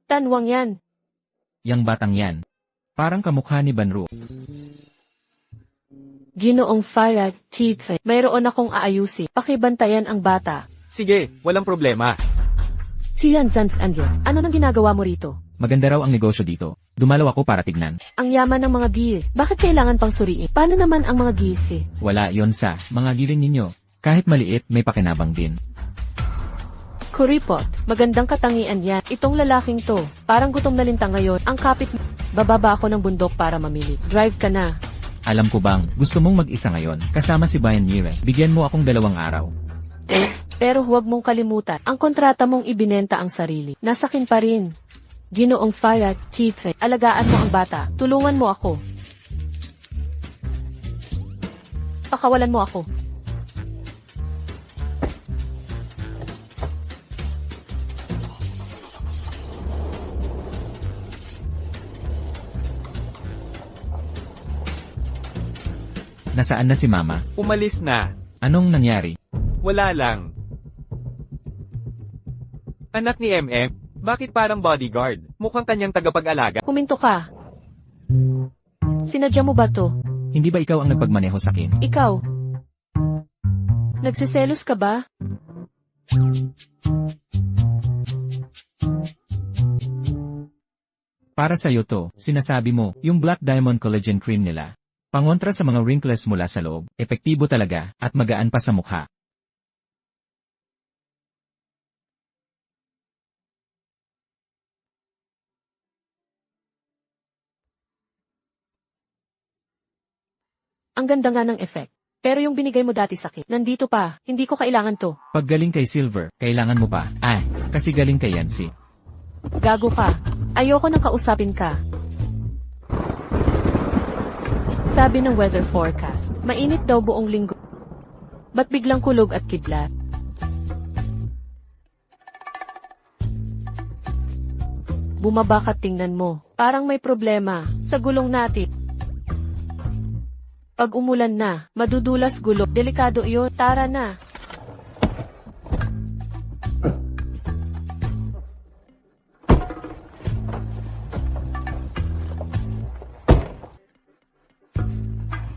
Tanwang yan. Yang batang yan. Parang kamukha ni Banru. Ginoong Farad, Tite. Mayroon akong aayusin. Pakibantayan ang bata. Sige, walang problema. Si Yan Zans Angel, ano nang ginagawa mo rito? Maganda raw ang negosyo dito. Dumalaw ako para tignan. Ang yaman ng mga gil. Bakit kailangan pang suriin? Paano naman ang mga gil? Wala yon sa mga giling ninyo. Kahit maliit, may pakinabang din. Kuripot, magandang katangian yan. Itong lalaking to, parang gutom na linta ngayon. Ang kapit, bababa ako ng bundok para mamili. Drive ka na. Alam ko bang, gusto mong mag-isa ngayon, kasama si Bayan Mire. Bigyan mo akong 2 araw. Pero huwag mong kalimutan, ang kontrata mong ibinenta ang sarili. Nasakin pa rin. Ginoong Farad, Tite. Alagaan mo ang bata. Tulungan mo ako. Pakawalan mo ako. Nasaan na si Mama? Umalis na. Anong nangyari? Wala lang. Anak ni MM, bakit parang bodyguard? Mukhang kanyang tagapag-alaga. Huminto ka. Sinadya mo ba to? Hindi ba ikaw ang nagpagmaneho sa akin? Ikaw. Nagsiselos ka ba? Para sa'yo to, sinasabi mo, yung Black Diamond Collagen Cream nila. Pangontra sa mga wrinkles mula sa loob, epektibo talaga, at magaan pa sa mukha. Ang ganda nga ng effect. Pero yung binigay mo dati sa akin, nandito pa, hindi ko kailangan to. Pag galing kay Silver, kailangan mo pa. Kasi galing kay Yancy. Gago ka. Ayoko nang kausapin ka. Sabi ng weather forecast, mainit daw buong linggo. Ba't biglang kulog at kidlat? Bumaba ka, tingnan mo. Parang may problema sa gulong natin. Pag umulan na, madudulas gulong. Delikado iyon. Tara na.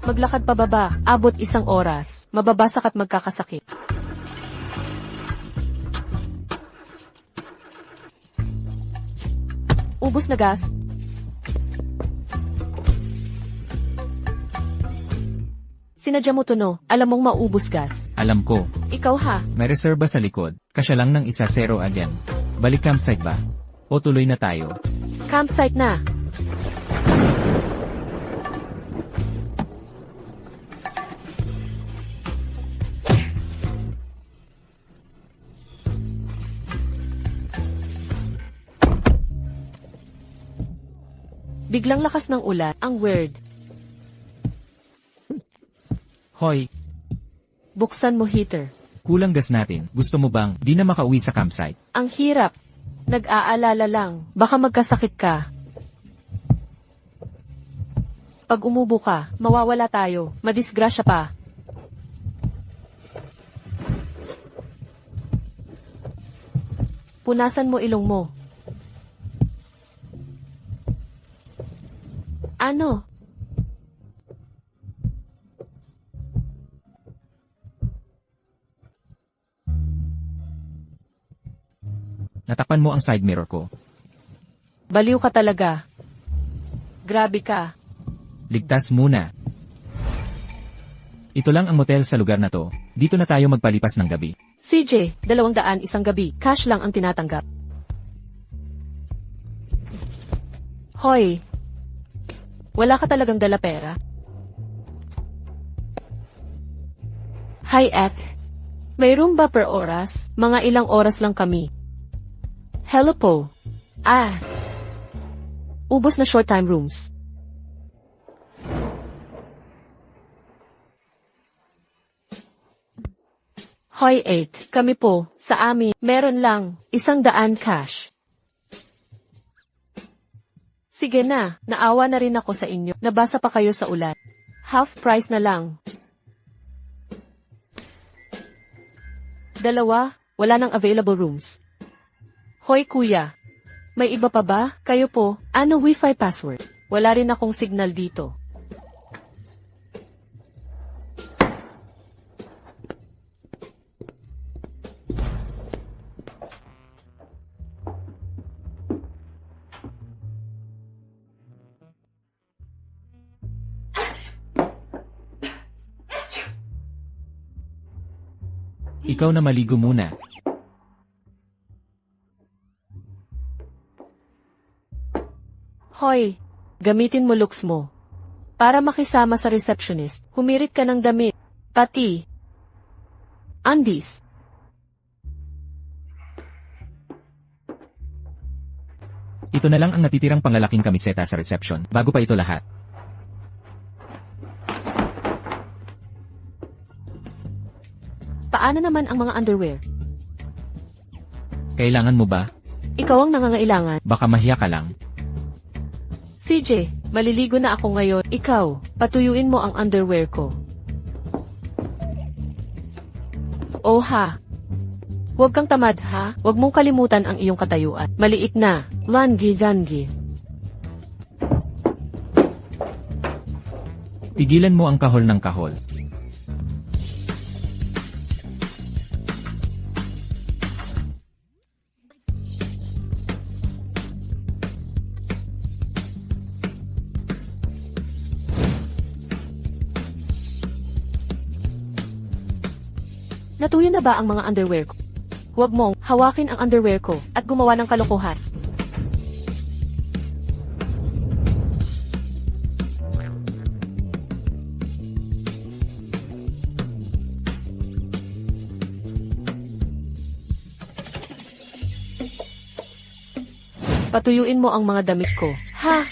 Maglakad pababa, abot 1 oras, mababasa ka't magkakasakit. Ubos na gas. Sinadya mo to no, alam mong maubos gas. Alam ko, Ikaw ha, may reserba sa likod, kasya lang ng 1-0 agyan. Balik campsite ba? O tuloy na tayo? campsite na. Biglang lakas ng ulan, ang weird. Hoy, Buksan mo heater. kulang gas natin. Gusto mo bang di na makauwi sa campsite? Ang hirap. Nag-aalala lang, baka magkasakit ka. Pag umubo ka, mawawala tayo, madisgrasya pa. Punasan mo ilong mo. Ano? Natakpan mo ang side mirror ko. Baliw ka talaga. Grabe ka. Ligtas muna. Ito lang ang motel sa lugar na to. Dito na tayo magpalipas ng gabi. CJ, 200 isang gabi, cash lang ang tinatanggap. Hoy, wala ka talagang dala pera? Hi, Ek. May room ba per oras? Mga ilang oras lang kami. Hello po. Ubos na short time rooms. Hoy 8, kami po, sa amin, meron lang, 100 cash. Sige na, naawa na rin ako sa inyo, nabasa pa kayo sa ulan. Half price na lang. 2, wala nang available rooms. Hoy kuya, may iba pa ba? Kayo po, ano wifi password? Wala rin akong signal dito. Ikaw na maligo muna. Hoy, gamitin mo looks mo. Para makisama sa receptionist, humirit ka ng damit. Pati. Undies. Ito na lang ang natitirang panglalaking kamiseta sa reception, bago pa ito lahat. Paano naman ang mga underwear? Kailangan mo ba? Ikaw ang nangangailangan. Baka mahiya ka lang. CJ, maliligo na ako ngayon. Ikaw, patuyuin mo ang underwear ko. Oh ha. Huwag kang tamad ha. Huwag mong kalimutan ang iyong katayuan. Maliit na. Langi-langi. Pigilan mo ang kahol ng kahol. Natuyo na ba ang mga underwear ko? Huwag mong hawakin ang underwear ko at gumawa ng kalokohan. Patuyuin mo ang mga damit ko. Ha?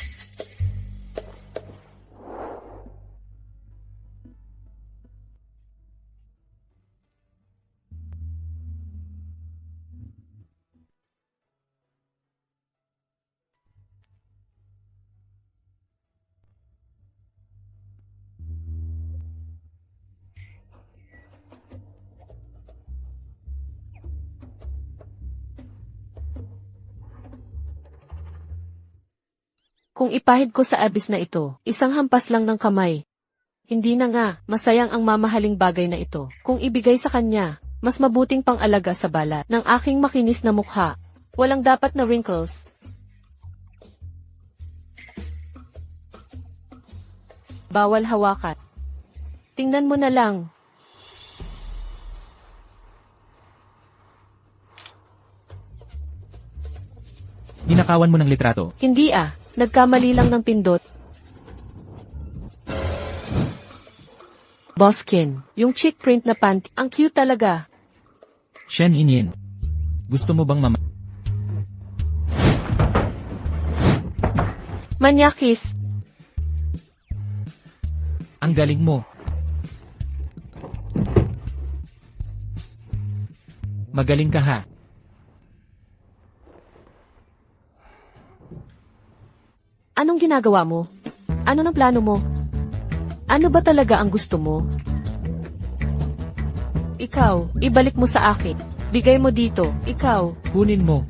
Kung ipahid ko sa abyss na ito, isang hampas lang ng kamay. Hindi na nga, masayang ang mamahaling bagay na ito. Kung ibigay sa kanya, mas mabuting pang-alaga sa balat ng aking makinis na mukha. Walang dapat na wrinkles. Bawal hawakan. Tingnan mo na lang. Ninakawan mo ng litrato. Hindi nagkamali lang ng pindot. Boskin, yung chick print na panty, ang cute talaga. Shen Inyin. Gusto mo bang Manyakis, Ang galing mo. Magaling ka ha. anong ginagawa mo? Ano ng plano mo? Ano ba talaga ang gusto mo? Ikaw, ibalik mo sa akin. Bigay mo dito. Ikaw, Kunin mo.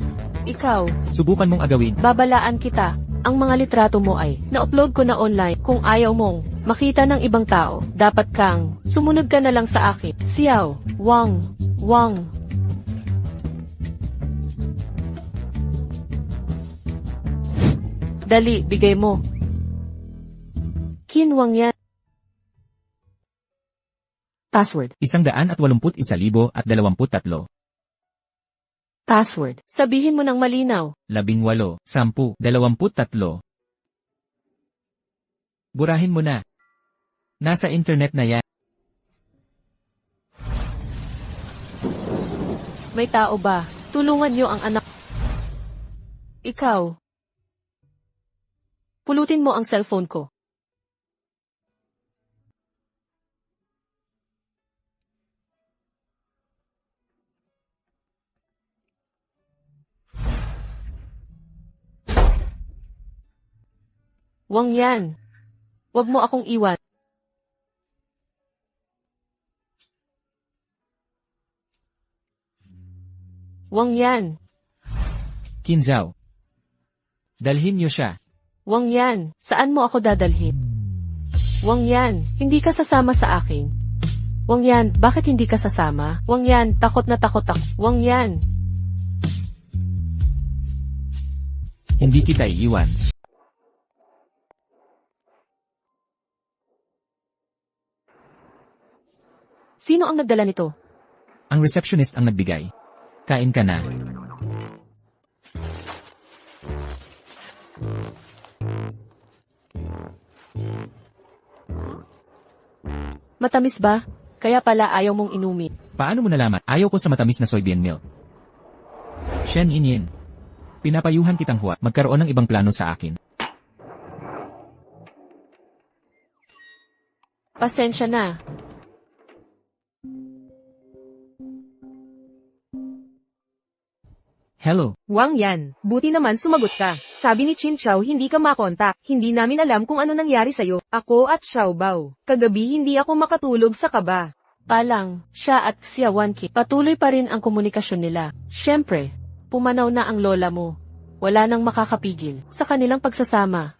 ikaw, Subukan mong agawin. babalaan kita. Ang mga litrato mo ay na-upload ko na online. Kung ayaw mong makita ng ibang tao, dapat kang sumunod ka na lang sa akin. Xiao, Wang. Dali, bigay mo. Kinwang yan. Password. 181,023. Password. Sabihin mo ng malinaw. 18, 10, 23. Burahin mo na. Nasa internet na yan. May tao ba? Tulungan niyo ang anak. Ikaw. Pulutin mo ang cellphone ko. Wang yan. Wag mo akong iwan. Wang yan. Qin Zhao. Dalhin niyo siya. Wang yan. Saan mo ako dadalhin? Wang yan. Hindi ka sasama sa akin. Wang yan. Bakit hindi ka sasama? Wang yan. Takot na takot ako. Wang yan. Hindi kita iiwan. Sino ang nagdala nito? Ang receptionist ang nagbigay. Kain ka na. Matamis ba? Kaya pala ayaw mong inumin. Paano mo nalaman? Ayaw ko sa matamis na soybean milk. Shen Inyin. Pinapayuhan kitang huwag magkaroon ng ibang plano sa akin. Pasensya na. Hello. Wang yan, buti naman sumagot ka. Sabi ni Chin Chow hindi ka makontak. Hindi namin alam kung ano nangyari sa'yo. Ako at Xiao Bao. Kagabi hindi ako makatulog sa kaba. Palang, siya at Xia Wanqi, patuloy pa rin ang komunikasyon nila. Siyempre, pumanaw na ang lola mo. Wala nang makakapigil sa kanilang pagsasama.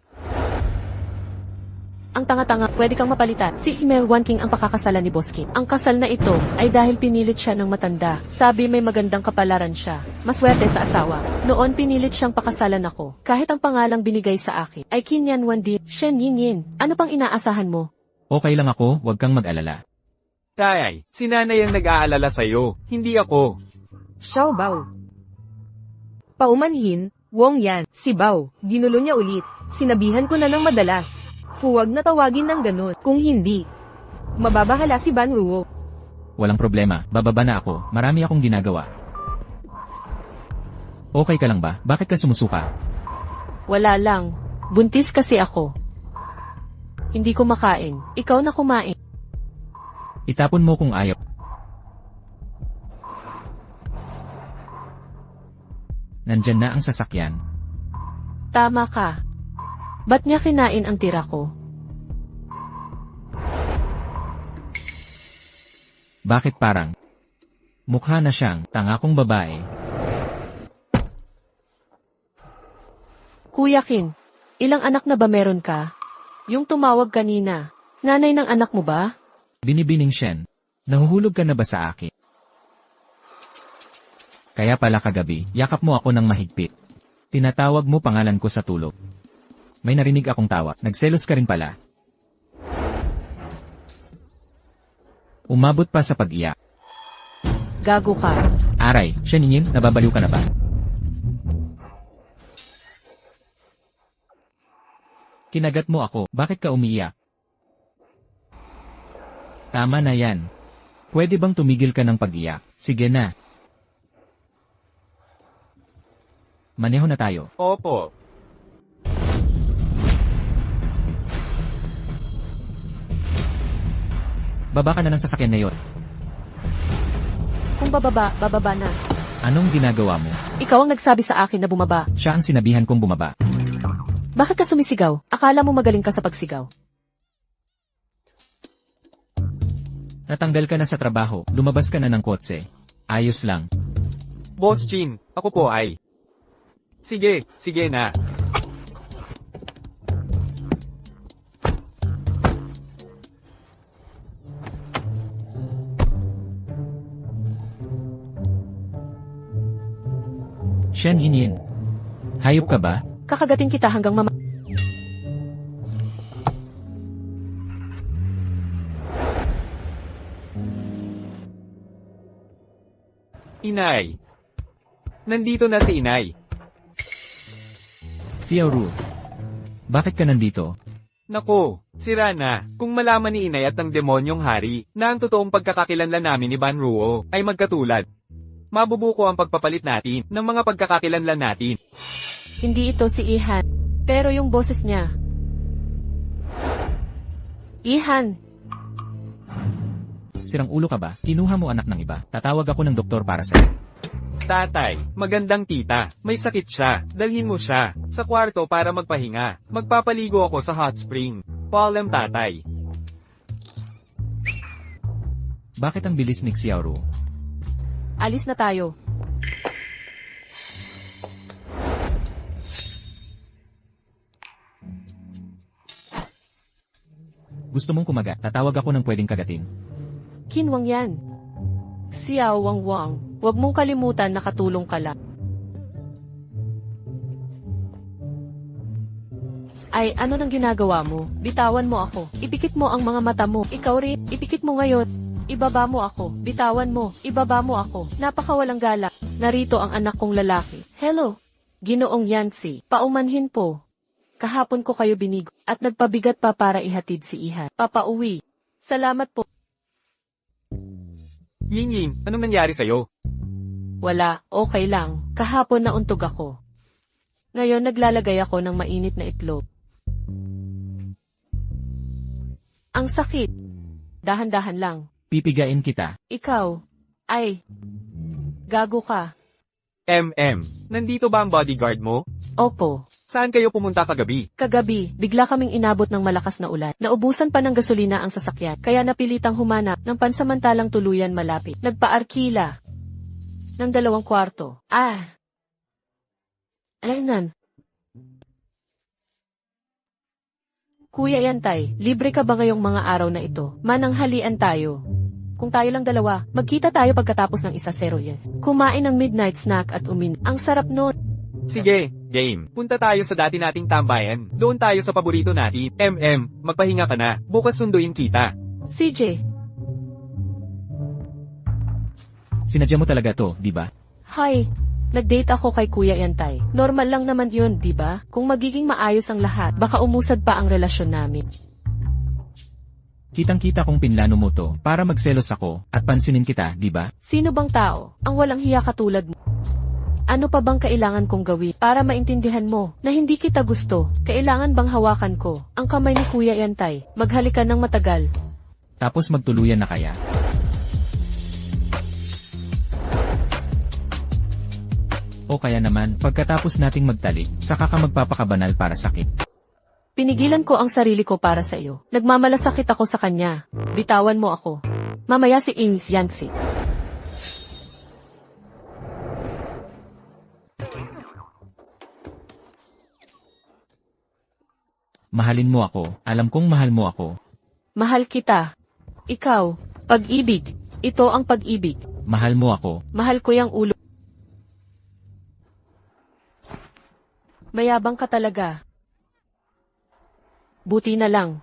Ang tanga-tanga, pwede kang mapalitan. Si Hime Wanqing ang pakakasalan ni Boskin. Ang kasal na ito ay dahil pinilit siya ng matanda. Sabi may magandang kapalaran siya. Maswerte sa asawa. Noon pinilit siyang pakasalan ako. Kahit ang pangalang binigay sa akin ay Kinyan Wandi, Shen Yinyin. Ano pang inaasahan mo? Okay lang ako, huwag kang mag-alala. Tay, si nanay ang nag-aalala sa'yo, hindi ako. Xiao Bao. Paumanhin, Wong yan, si Bao. Ginulo niya ulit. Sinabihan ko na ng madalas. Huwag na tawagin ng ganun. Kung hindi, mababahala si Ban Ruo. Walang problema, bababa na ako, marami akong ginagawa. Okay ka lang ba? Bakit ka sumusuka? Wala lang. Buntis kasi ako. Hindi ko makain. Ikaw na kumain. Itapon mo kung ayaw. Nandyan na ang sasakyan. Tama ka. Ba't niya kinain ang tira ko? Bakit parang? Mukha na siyang tanga kong babae. Kuya Kin, ilang anak na ba meron ka? Yung tumawag kanina. Nanay ng anak mo ba? Binibining Shen. Nahuhulog ka na ba sa akin? Kaya pala kagabi, yakap mo ako ng mahigpit. Tinatawag mo pangalan ko sa tulog. May narinig akong tawa. Nagselos ka rin pala. Umabot pa sa pag-iyak. Gago ka. Aray, Shenyin, nababaliw ka na ba? Kinagat mo ako, bakit ka umiiyak? Tama na yan. Pwede bang tumigil ka ng pag-iyak? Sige na. Maneho na tayo. Opo. Baba ka na ng sasakyan na yon. Kung bababa, bababa na. Anong ginagawa mo? Ikaw ang nagsabi sa akin na bumaba. Siya ang sinabihan kong bumaba. Bakit ka sumisigaw? Akala mo magaling ka sa pagsigaw. Natanggal ka na sa trabaho, lumabas ka na ng kotse. Ayos lang. Boss Chin, ako po ay. Sige, sige na. Shen Yin. Hayop ka ba? Kakagatin kita hanggang mama... Inay. Nandito na si Inay. Xiaoru. Bakit ka nandito? Nako, sira na. Kung malaman ni Inay at ng demonyong hari na ang totoong pagkakakilanlan namin ni Ban Ruo ay magkatulad. Mabubuko ang pagpapalit natin ng mga pagkakakilanlan natin. Hindi ito si Ihan. Pero yung boses niya. Ihan. Sirang ulo ka ba? Kinuha mo anak ng iba. Tatawag ako ng doktor para sa'yo. Tatay, magandang tita. May sakit siya. Dalhin mo siya sa kwarto para magpahinga. Magpapaligo ako sa hot spring. Paalam tatay. Bakit ang bilis ni Xiaoru? Alis na tayo. Gusto mong kumagat? Tatawag ako ng pwedeng kagatin. Kinwang yan. Xiao Wang Wang. Huwag mong kalimutan na katulong ka lang. Ay, ano nang ginagawa mo? Bitawan mo ako. Ipikit mo ang mga mata mo. Ikaw rin, ipikit mo ngayon. Ibaba mo ako. Bitawan mo. Ibaba mo ako. Napakawalang galak. Narito ang anak kong lalaki. Hello. Ginoong Yancy. Paumanhin po. Kahapon ko kayo binigo. At nagpabigat pa para ihatid si Ihan. Papauwi. Salamat po. Ying Ying, anong nangyari sa'yo? Wala, okay lang. Kahapon nauntog ako. Ngayon naglalagay ako ng mainit na itlog. Ang sakit. Dahan-dahan lang. Pipigain kita. Ikaw. Ay. Gago ka. Nandito ba ang bodyguard mo? Opo. Saan kayo pumunta kagabi? Kagabi, bigla kaming inabot ng malakas na ulan. Naubusan pa ng gasolina ang sasakyan, kaya napilitang humanap ng pansamantalang tuluyan malapit. Nagpaarkila ng 2 kwarto. Ayun. Kuya Yantay, libre ka ba ngayong mga araw na ito? Mananghalian tayo. Kung tayo lang 2, magkita tayo pagkatapos ng 1-0 yan. Kumain ng midnight snack at umin. Ang sarap nun. Sige, game. Punta tayo sa dati nating tambayan. Doon tayo sa paborito natin. Magpahinga ka na. Bukas sunduin kita. CJ, Sinadya mo talaga to, di ba? hi. Nag-date ako kay Kuya Yantay. Normal lang naman yun, di ba? Kung magiging maayos ang lahat, baka umusad pa ang relasyon namin. Kitang-kita kong pinlano mo to para magselos ako at pansinin kita, di ba? Sino bang tao ang walang hiya katulad mo? Ano pa bang kailangan kong gawin para maintindihan mo na hindi kita gusto? Kailangan bang hawakan ko ang kamay ni Kuya Yantay? Maghalikan ng matagal. Tapos magtuluyan na kaya? O kaya naman, pagkatapos nating magtalik, saka ka magpapakabanal para sakit. Pinigilan ko ang sarili ko para sa iyo. Nagmamalasakit ako sa kanya. Bitawan mo ako. Mamaya si Ings Yancy. Mahalin mo ako, alam kong mahal mo ako. Mahal kita. Ikaw. Pag-ibig. Ito ang pag-ibig. Mahal mo ako. Mahal ko yung ulo. Mayabang ka talaga. Buti na lang.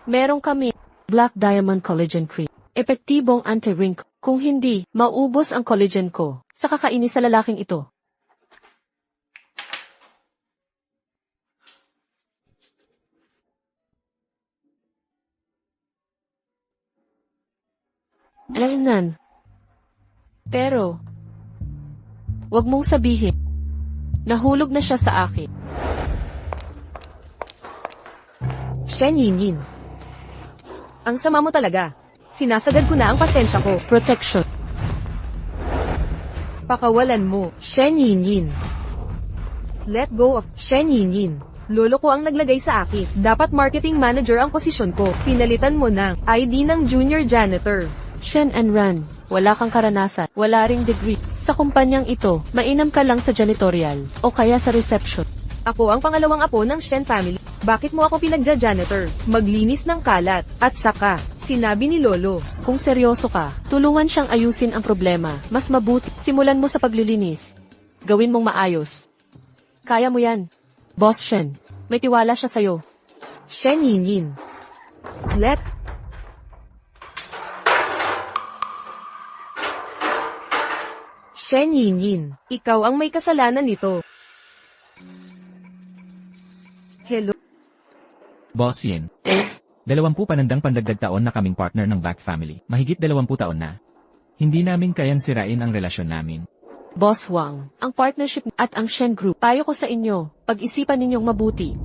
Meron kami Black Diamond Collagen Cream. Epektibong anti-wrinkle. Kung hindi, maubos ang collagen ko. Sa kakainis sa lalaking ito. Alam. Pero, wag mong sabihin. Nahulog na siya sa akin. Shen Yinyin. Ang sama mo talaga. Sinasagad ko na ang pasensya ko. Protection. Pakawalan mo, Shen Yinyin. Let go of Shen Yinyin. Lolo ko ang naglagay sa akin. Dapat marketing manager ang posisyon ko. Pinalitan mo ng ID ng junior janitor. Shen and Ran, wala kang karanasan, wala ring degree. Sa kumpanyang ito, mainam ka lang sa janitorial, o kaya sa reception. Ako ang pangalawang apo ng Shen family. Bakit mo ako pinagja-janitor? Maglinis ng kalat. At saka, sinabi ni Lolo. Kung seryoso ka, tulungan siyang ayusin ang problema. Mas mabuti, simulan mo sa paglilinis. Gawin mong maayos. Kaya mo yan. Boss Shen, may tiwala siya sa'yo. Shen Yinyin. Let Shen Yinyin, ikaw ang may kasalanan nito. Hello? Boss Yin. 20 panandang pandagdag taon na kaming partner ng Black Family. Mahigit 20 taon na. Hindi namin kayang sirain ang relasyon namin. Boss Wang, ang partnership at ang Shen Group, payo ko sa inyo, pag-isipan ninyong mabuti.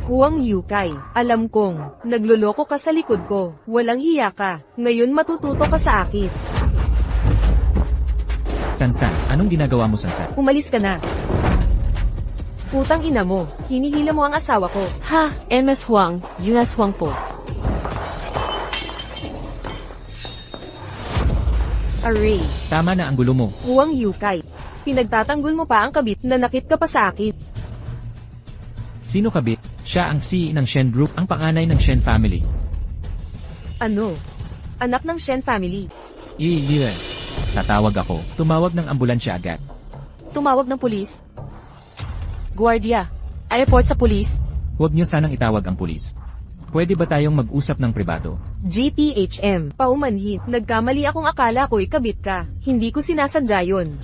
Huang Yukay, alam kong, nagluloko ka sa likod ko, walang hiya ka, ngayon matututo ka sa akin. Sansan, anong ginagawa mo, Sansan? Umalis ka na. Putang ina mo, hinihila mo ang asawa ko. Ha, MS Huang, Yunas Huang po. Array, Tama na ang gulo mo. Huang Yukay, pinagtatanggol mo pa ang kabit, nanakit ka pa sa akin. Sino kabit? Siya ang CEO ng Shen Group, ang panganay ng Shen Family. Ano? Anak ng Shen family. Iiyan. Tatawag ako. Tumawag ng ambulansya agad. Tumawag ng pulis. Guardia, I report sa pulis. Huwag niyo sanang itawag ang pulis. Pwede ba tayong mag-usap ng pribado? GTHM, paumanhin, nagkamali akong akala ko'y kabit ka, hindi ko sinasadya yun.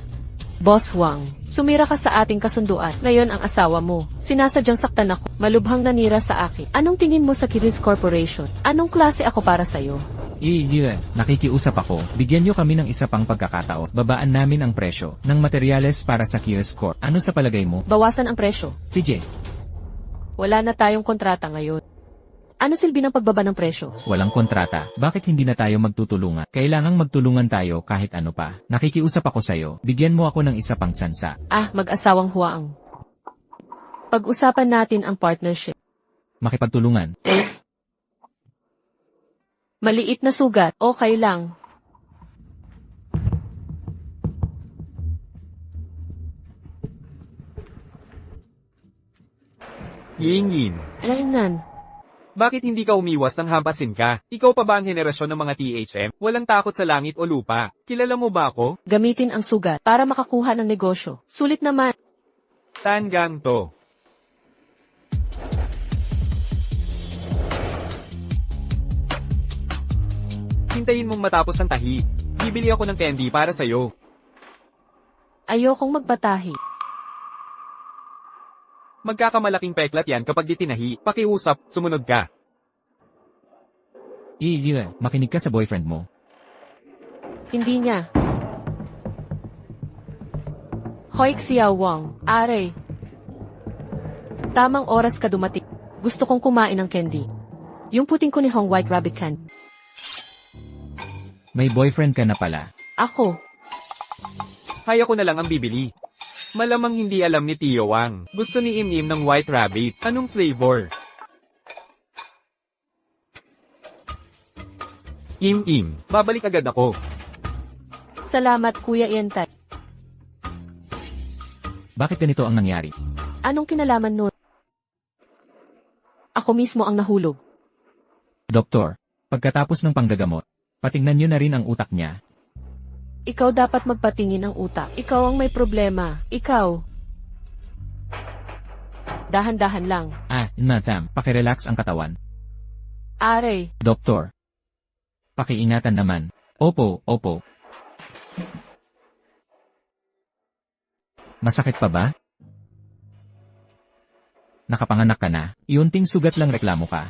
Boss Wang, sumira ka sa ating kasunduan. Ngayon ang asawa mo. Sinasadyang saktan ako. Malubhang nanira sa akin. Anong tingin mo sa Kiris Corporation? Anong klase ako para sa'yo? Iiyan. Nakikiusap ako. Bigyan niyo kami ng isa pang pagkakataon. Babaan namin ang presyo ng materyales para sa Kiris Corp. Ano sa palagay mo? Bawasan ang presyo. CJ, Wala na tayong kontrata ngayon. Ano silbi ng pagbaba ng presyo? walang kontrata. Bakit hindi na tayo magtutulungan? Kailangang magtulungan tayo kahit ano pa. Nakikiusap ako sa'yo. Bigyan mo ako ng isa pang tsansa. Mag-asawang Huang. Pag-usapan natin ang partnership. Makipagtulungan. Maliit na sugat, okay lang. Yingyin. Alaynan. Bakit hindi ka umiwas ng hampasin ka? Ikaw pa ba ang henerasyon ng mga THM? Walang takot sa langit o lupa. Kilala mo ba ako? Gamitin ang sugat para makakuha ng negosyo. Sulit naman. Tangang to. Hintayin mong matapos ang tahi. Bibili ako ng candy para sa'yo. Ayokong magpatahi. Magkakamalaking peklat yan kapag di tinahi. Pakiusap, sumunod ka. Iiyan. Makinig ka sa boyfriend mo. Hindi niya. Hoy Xiao Wang, are. Tamang oras ka dumating. Gusto kong kumain ng candy. Yung puting kunihong white rabbit candy. May boyfriend ka na pala. Ako. Hay ako na lang ang bibili. Malamang hindi alam ni Tio Wang. Gusto ni Im-Im ng white rabbit. Anong flavor? Im-Im, babalik agad ako. Salamat Kuya Ientay. Bakit ganito ang nangyari? Anong kinalaman nun? Ako mismo ang nahulog. Doktor, pagkatapos ng panggagamot, patingnan niyo na rin ang utak niya. Ikaw dapat magpatingin ng utak. Ikaw ang may problema. Ikaw. Dahan-dahan lang. Madam, pakirelax ang katawan. Aray. Doktor. Pakiingatan naman. Opo. Masakit pa ba? Nakapanganak ka na, iunting sugat lang reklamo ka.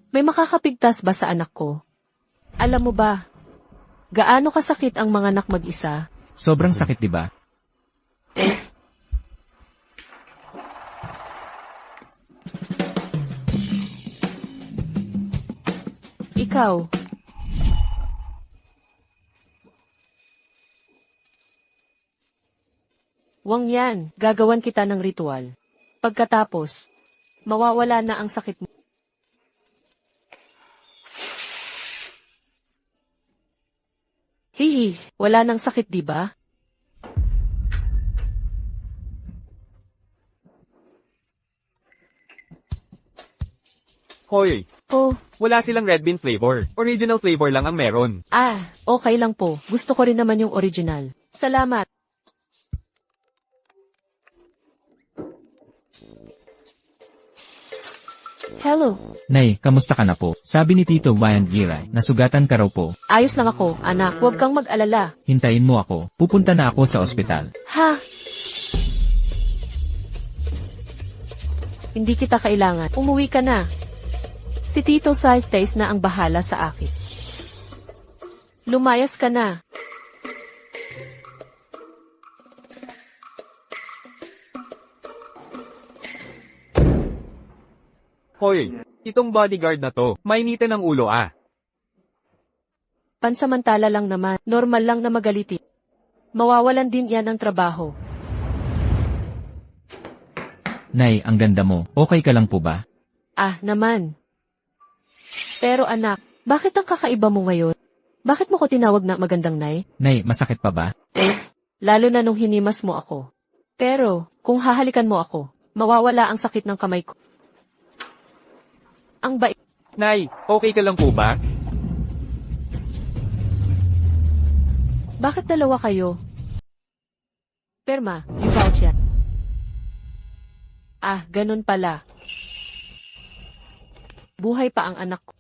May makakapigtas ba sa anak ko? Alam mo ba, gaano kasakit ang mga anak mag-isa? Sobrang sakit, di ba? Ikaw. Wang yan, gagawan kita ng ritual. Pagkatapos, mawawala na ang sakit mo. Hihi, wala nang sakit di ba? Hoy, Oh, wala silang red bean flavor. Original flavor lang ang meron. okay lang po. Gusto ko rin naman yung original. Salamat. Hello. Nay, kamusta ka na po? Sabi ni Tito Ryan Giray, nasugatan ka raw po. Ayos lang ako, anak. Huwag kang mag-alala. Hintayin mo ako. Pupunta na ako sa ospital. Ha? Hindi kita kailangan. Umuwi ka na. Si Tito Saistes na ang bahala sa akin. Lumayas ka na. Hoy, itong bodyguard na to, mainitin ang ulo Pansamantala lang naman. Normal lang na magaliti. Mawawalan din yan ng trabaho. Nay, ang ganda mo. Okay ka lang po ba? Naman. Pero anak, bakit ang kakaiba mo ngayon? Bakit mo ko tinawag na magandang nay? Nay, masakit pa ba? Lalo na nung hinimas mo ako. Pero, kung hahalikan mo ako, mawawala ang sakit ng kamay ko. Ang bait. Nay, okay ka lang po ba? Bakit dalawa kayo? Perma, you vouch yan. Ganun pala. Buhay pa ang anak ko.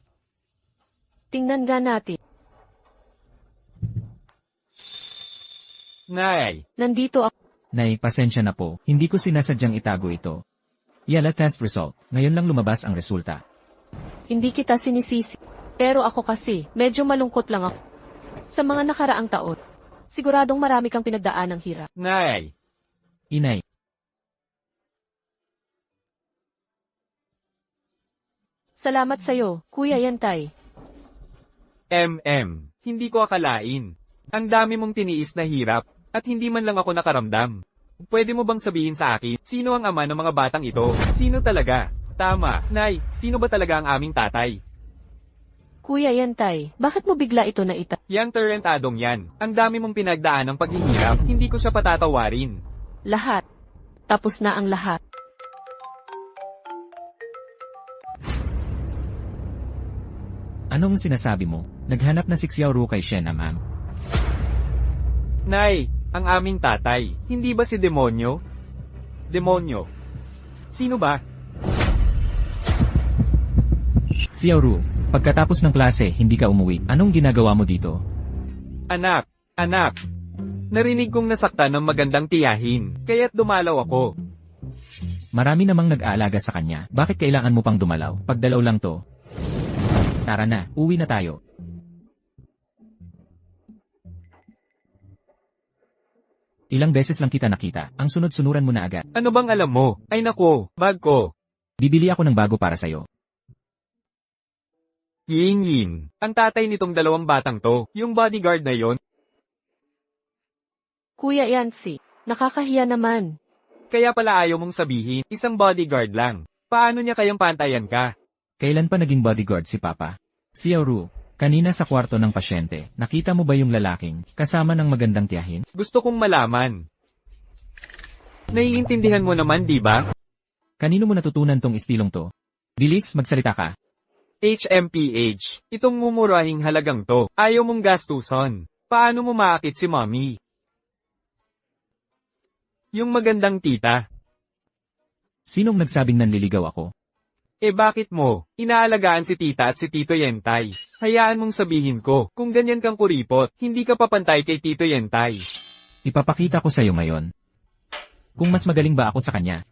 Tingnan nga natin. Nay, Nandito ako. Nay, pasensya na po. Hindi ko sinasadyang itago ito. Yala test result. Ngayon lang lumabas ang resulta. Hindi kita sinisisi. Pero ako kasi, medyo malungkot lang ako. Sa mga nakaraang taon, siguradong marami kang pinagdaan ng hirap. Nay, Inay, Salamat sa'yo, Kuya Yantay. hindi ko akalain. Ang dami mong tiniis na hirap, at hindi man lang ako nakaramdam. Pwede mo bang sabihin sa akin, sino ang ama ng mga batang ito? Sino talaga? Tama, Nay, sino ba talaga ang aming tatay? Kuya Yantay, bakit mo bigla ito na Yang tarantadong yan, ang dami mong pinagdaan ng paghihirap, hindi ko siya patatawarin. Lahat. Tapos na ang lahat. anong sinasabi mo? Naghanap na si Xiao Ru kay Shen ma'am. Nay, ang aming tatay, hindi ba si Demonyo? Demonyo? Sino ba? Xiao Ru, pagkatapos ng klase, hindi ka umuwi. Anong ginagawa mo dito? Anak, narinig kong nasaktan ng magandang tiyahin, kaya't dumalaw ako. Marami namang nag-aalaga sa kanya. Bakit kailangan mo pang dumalaw? Pagdalaw lang to. Tara na, uwi na tayo. Ilang beses lang kita nakita. Ang sunod-sunuran mo na agad. Ano bang alam mo? Ay nako, bag ko. Bibili ako ng bago para sa'yo. Ying, ang tatay nitong dalawang batang to, yung bodyguard na yon. Kuya Yancy, nakakahiya naman. Kaya pala ayaw mong sabihin, isang bodyguard lang. Paano niya kayang pantayan ka? Kailan pa naging bodyguard si Papa? Xiao Ru, kanina sa kwarto ng pasyente, nakita mo ba yung lalaking, kasama ng magandang tiyahin? Gusto kong malaman. Naiintindihan mo naman, di ba? Kanino mo natutunan tong estilong to? Bilis, magsalita ka. HMPH, itong mumurahing halagang to, ayaw mong gastuson. Paano mo maakit si mommy? Yung magandang tita. Sinong nagsabing nanliligaw ako? Eh bakit mo? Inaalagaan si tita at si Tito Yentay. Hayaan mong sabihin ko, kung ganyan kang kuripot, hindi ka papantay kay Tito Yentay. Ipapakita ko sa'yo ngayon. Kung mas magaling ba ako sa kanya?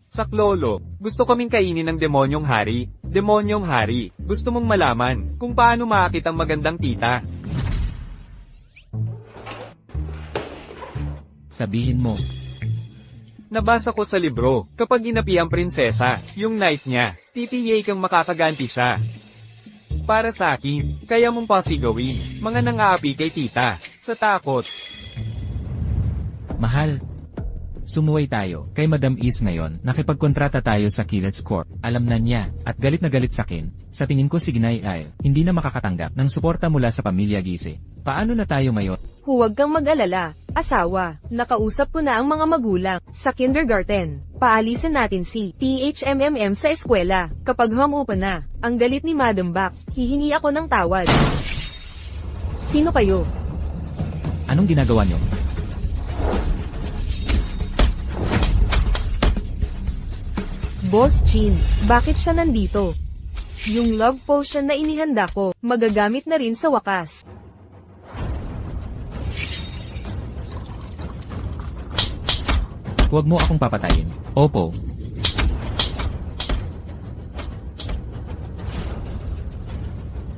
Saklolo, gusto kaming kainin ng demonyong hari. Demonyong hari, gusto mong malaman kung paano maakit ang magandang tita. Sabihin mo. Nabasa ko sa libro, kapag inapi ang prinsesa, yung knight niya, titiyay kang makakaganti siya. Para sa akin, kaya mong pasigawin, mga nangaapi kay tita, sa takot. Mahal. Sumuway tayo, kay Madam Is ngayon, nakipagkontrata tayo sa Kiles Corp. Alam na niya, at galit na galit sa akin. Sa tingin ko si Ginay ay, hindi na makakatanggap ng suporta mula sa pamilya Gise. Paano na tayo ngayon? Huwag kang mag-alala, asawa. Nakausap ko na ang mga magulang sa kindergarten. Paalisin natin si THMMM sa eskwela. Kapag humupa na, ang galit ni Madam Bax, hihingi ako ng tawad. Sino kayo? Anong ginagawa niyo? Boss Chin, bakit siya nandito? Yung love potion na inihanda ko, magagamit na rin sa wakas. Huwag mo akong papatayin. Opo.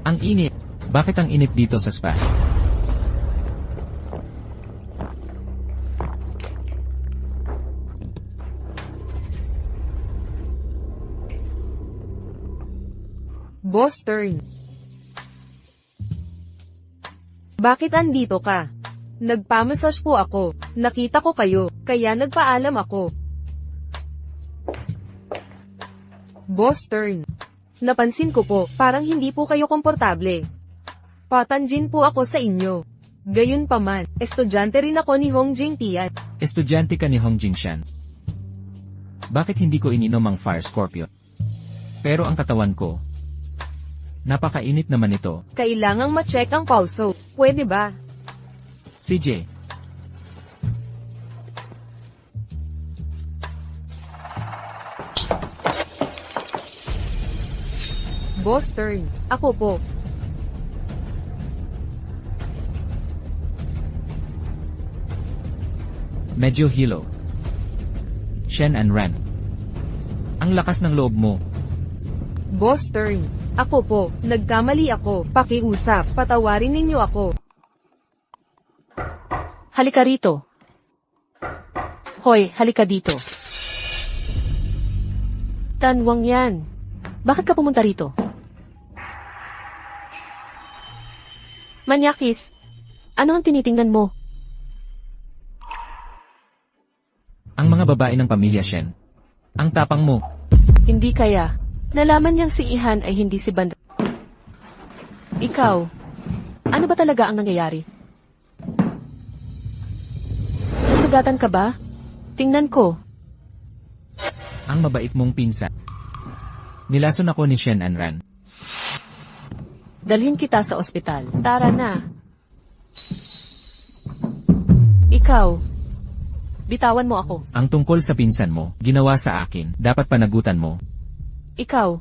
Ang init. Bakit ang init dito sa spa? Boss turn. Bakit andito ka? Nagpamassage po ako. Nakita ko kayo, kaya nagpaalam ako. Boss turn. Napansin ko po, parang hindi po kayo komportable. Patanjin po ako sa inyo. Gayunpaman, estudyante rin ako ni Hong Jing Tian. Estudyante ka ni Hong Jingshan. Bakit hindi ko ininom ang Fire Scorpion? Pero ang katawan ko, napakainit naman ito. Kailangang ma-check ang pulso. Pwede ba? CJ. Boss turn. Ako po. Medyo hilo. Shen and Ren. Ang lakas ng loob mo. Boss turn. Ako po, nagkamali ako. Pakiusap, patawarin ninyo ako. Halika rito. Hoy, halika dito. Tanwang yan. Bakit ka pumunta rito? Manyakis, ano ang tinitingnan mo? Ang mga babae ng pamilya Shen. Ang tapang mo. Hindi kaya. Nalaman niyang si Ihan ay hindi si Banda. Ikaw, ano ba talaga ang nangyayari? Nasugatan ka ba? Tingnan ko. Ang mabait mong pinsan. Nilason ako ni Shen and Ran. Dalhin kita sa ospital. Tara na. Ikaw, bitawan mo ako. Ang tungkol sa pinsan mo, ginawa sa akin, dapat panagutan mo. Ikaw.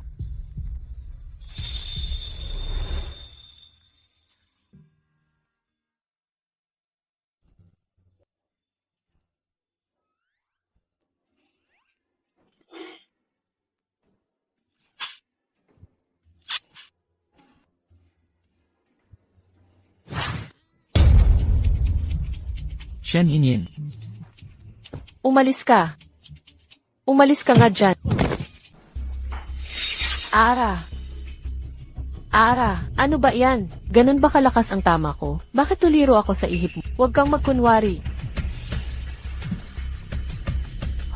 Shen Inyin. Umalis ka. Umalis ka nga dyan. Ara. Ara, ano ba yan? Ganun ba kalakas ang tama ko? Bakit tuliro ako sa ihip mo? Huwag kang magkunwari.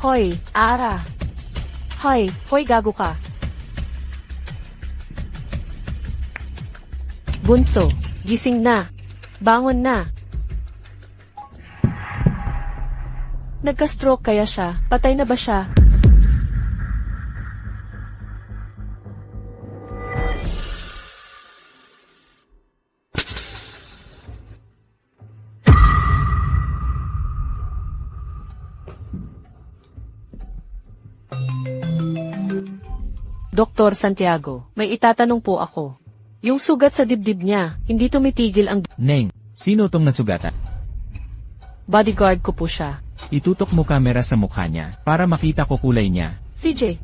Hoy, Ara. Hoy, gago ka. Bunso, gising na. Bangon na. Nagka-stroke kaya siya? Patay na ba siya? Dr. Santiago, may itatanong po ako. Yung sugat sa dibdib niya, hindi tumitigil ang Neng, sino tong nasugatan? bodyguard ko po siya. Itutok mo kamera sa mukha niya para makita ko kulay niya. CJ,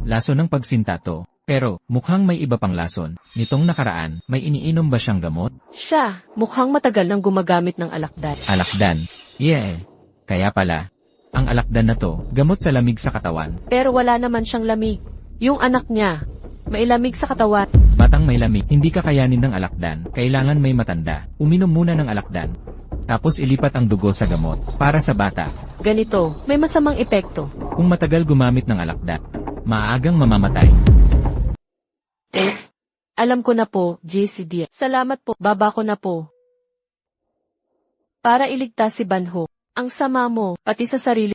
Laso ng pagsinta to. Pero, mukhang may iba pang lason. Nitong nakaraan, may iniinom ba siyang gamot? siya, mukhang matagal nang gumagamit ng alakdan. Alakdan. Yeah. Kaya pala, ang alakdan na to, gamot sa lamig sa katawan. Pero wala naman siyang lamig. Yung anak niya, may lamig sa katawan. Batang may lamig, hindi kakayanin ng alakdan. Kailangan may matanda. Uminom muna ng alakdan. Tapos ilipat ang dugo sa gamot. Para sa bata. Ganito, may masamang epekto. Kung matagal gumamit ng alakdan, maagang mamamatay. Alam ko na po, JCD. Salamat po, baba ko na po. Para iligtas si Banho. Ang sama mo, pati sa sarili.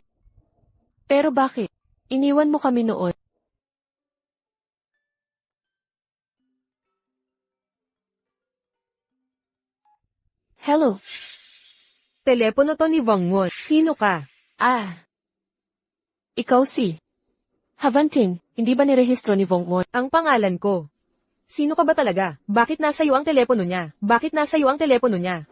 Pero bakit? Iniwan mo kami noon. Hello? Telepono to ni Wangwon. Sino ka? Ah. Ikaw si Havantin, hindi ba nirehistro ni Wongwon? Ang pangalan ko. Sino ka ba talaga? Bakit nasa iyo ang telepono niya? Bakit nasa iyo ang telepono niya?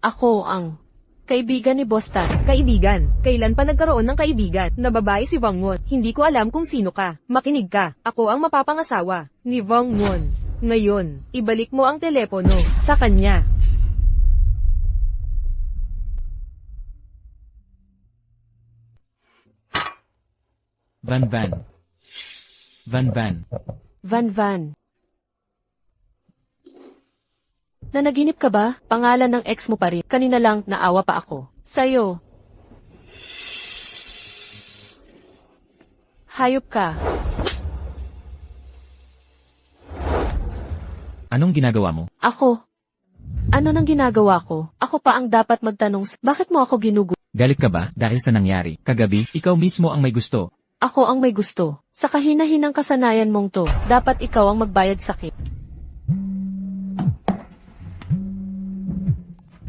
Ako ang kaibigan ni Bostan. Kaibigan. Kailan pa nagkaroon ng kaibigan na babae si Wangwon? Hindi ko alam kung sino ka. Makinig ka. Ako ang mapapangasawa ni Wangwon. Ngayon, ibalik mo ang telepono sa kanya. Van Van. Van Van. Van Van. Nanaginip ka ba? Pangalan ng ex mo pa rin. Kanina lang, naawa pa ako. Sa'yo. Hayop ka. Anong ginagawa mo? Ako. Ano nang ginagawa ko? Ako pa ang dapat magtanong, bakit mo ako ginugo? Galit ka ba dahil sa nangyari? Kagabi, ikaw mismo ang may gusto. Ako ang may gusto. Sa kahina-hinang kasanayan mong to, dapat ikaw ang magbayad sakit.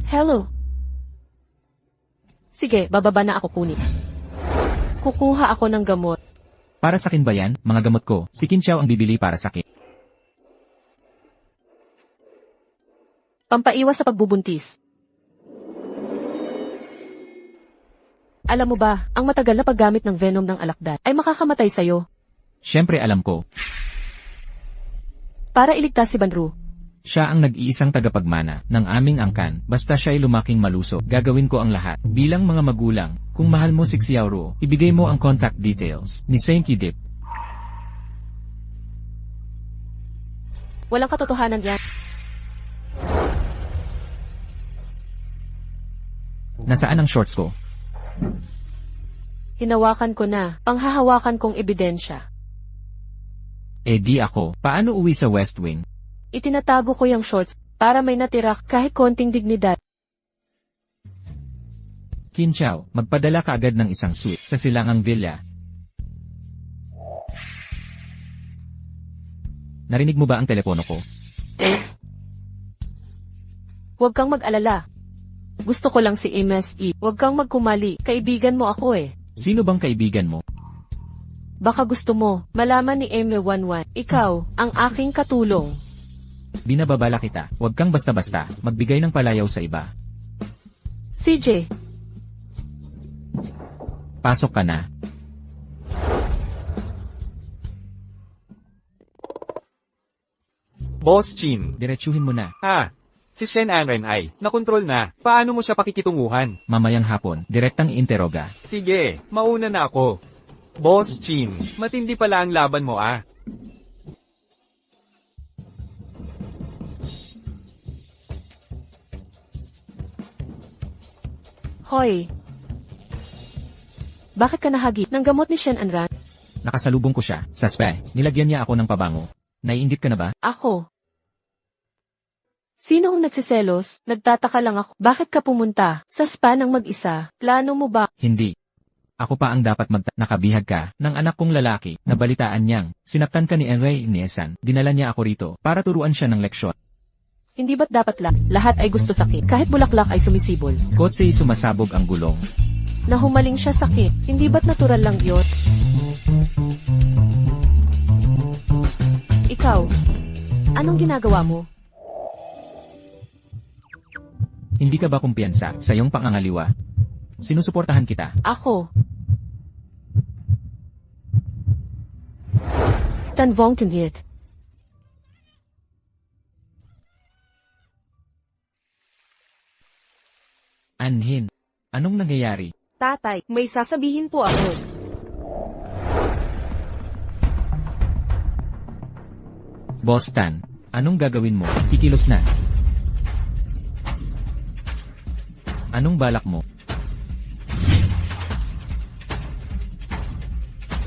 Hello? Sige, bababa na ako kunin. Kukuha ako ng gamot. Para sa akin ba yan, mga gamot ko? Si Kinchao ang bibili para sa akin. Pampaiwas sa pagbubuntis. Alam mo ba, ang matagal na paggamit ng venom ng alakdan ay makakamatay sa'yo. Siyempre alam ko, Para iligtas si Banru. siya ang nag-iisang tagapagmana ng aming angkan. Basta siya ay lumaking maluso, gagawin ko ang lahat. Bilang mga magulang, kung mahal mo si Xiaoru, ibigay mo ang contact details ni Saint Kidip. Walang katotohanan yan. Nasaan ang shorts ko? Hinawakan ko na, panghahawakan kong ebidensya. Eh di ako, paano uwi sa West Wing? Itinatago ko yung shorts para may natira kahit konting dignidad. Kinchao, magpadala ka agad ng isang suite sa Silangang Villa. Narinig mo ba ang telepono ko? Huwag kang mag-alala. Gusto ko lang si MSE. Huwag kang magkumali. Kaibigan mo ako eh. Sino bang kaibigan mo? Baka gusto mo malaman ni M11. Ikaw, ang aking katulong. Binababala kita, huwag kang basta-basta, magbigay ng palayaw sa iba. CJ, Pasok ka na. Boss Chin. Diretsuhin mo na. Si Shen Anren ay, nakontrol na. Paano mo siya pakikitunguhan? Mamayang hapon, direktang interoga. Sige, mauna na ako. Boss Chin, matindi pala ang laban mo ah. hoy. Bakit ka nahagi ng gamot ni Shen Anran? Nakasalubong ko siya, sa spa. Nilagyan niya ako ng pabango. Naiinggit ka na ba? Ako. Sino ang nagsiselos? Nagtataka lang ako. Bakit ka pumunta sa spa ng mag-isa? Plano mo ba? Hindi. Ako pa ang dapat nakabihag ka ng anak kong lalaki na balitaan niyang sinaktan ka ni Enray Niesan. Dinala niya ako rito para turuan siya ng leksyon. Hindi ba't dapat lahat ay gusto sakit? Kahit bulaklak ay sumisibol. Kotsei sumasabog ang gulong. Nahumaling siya sakit. Hindi ba't natural lang yun? Ikaw, anong ginagawa mo? Hindi ka ba kumpiyansa sa iyong pangangaliwa? Sinusuportahan kita. Ako. Stan Vongtenit. Anhin, anong nangyayari? Tatay, may sasabihin po ako. Boss Tan, anong gagawin mo? Kikilos na. Anong balak mo?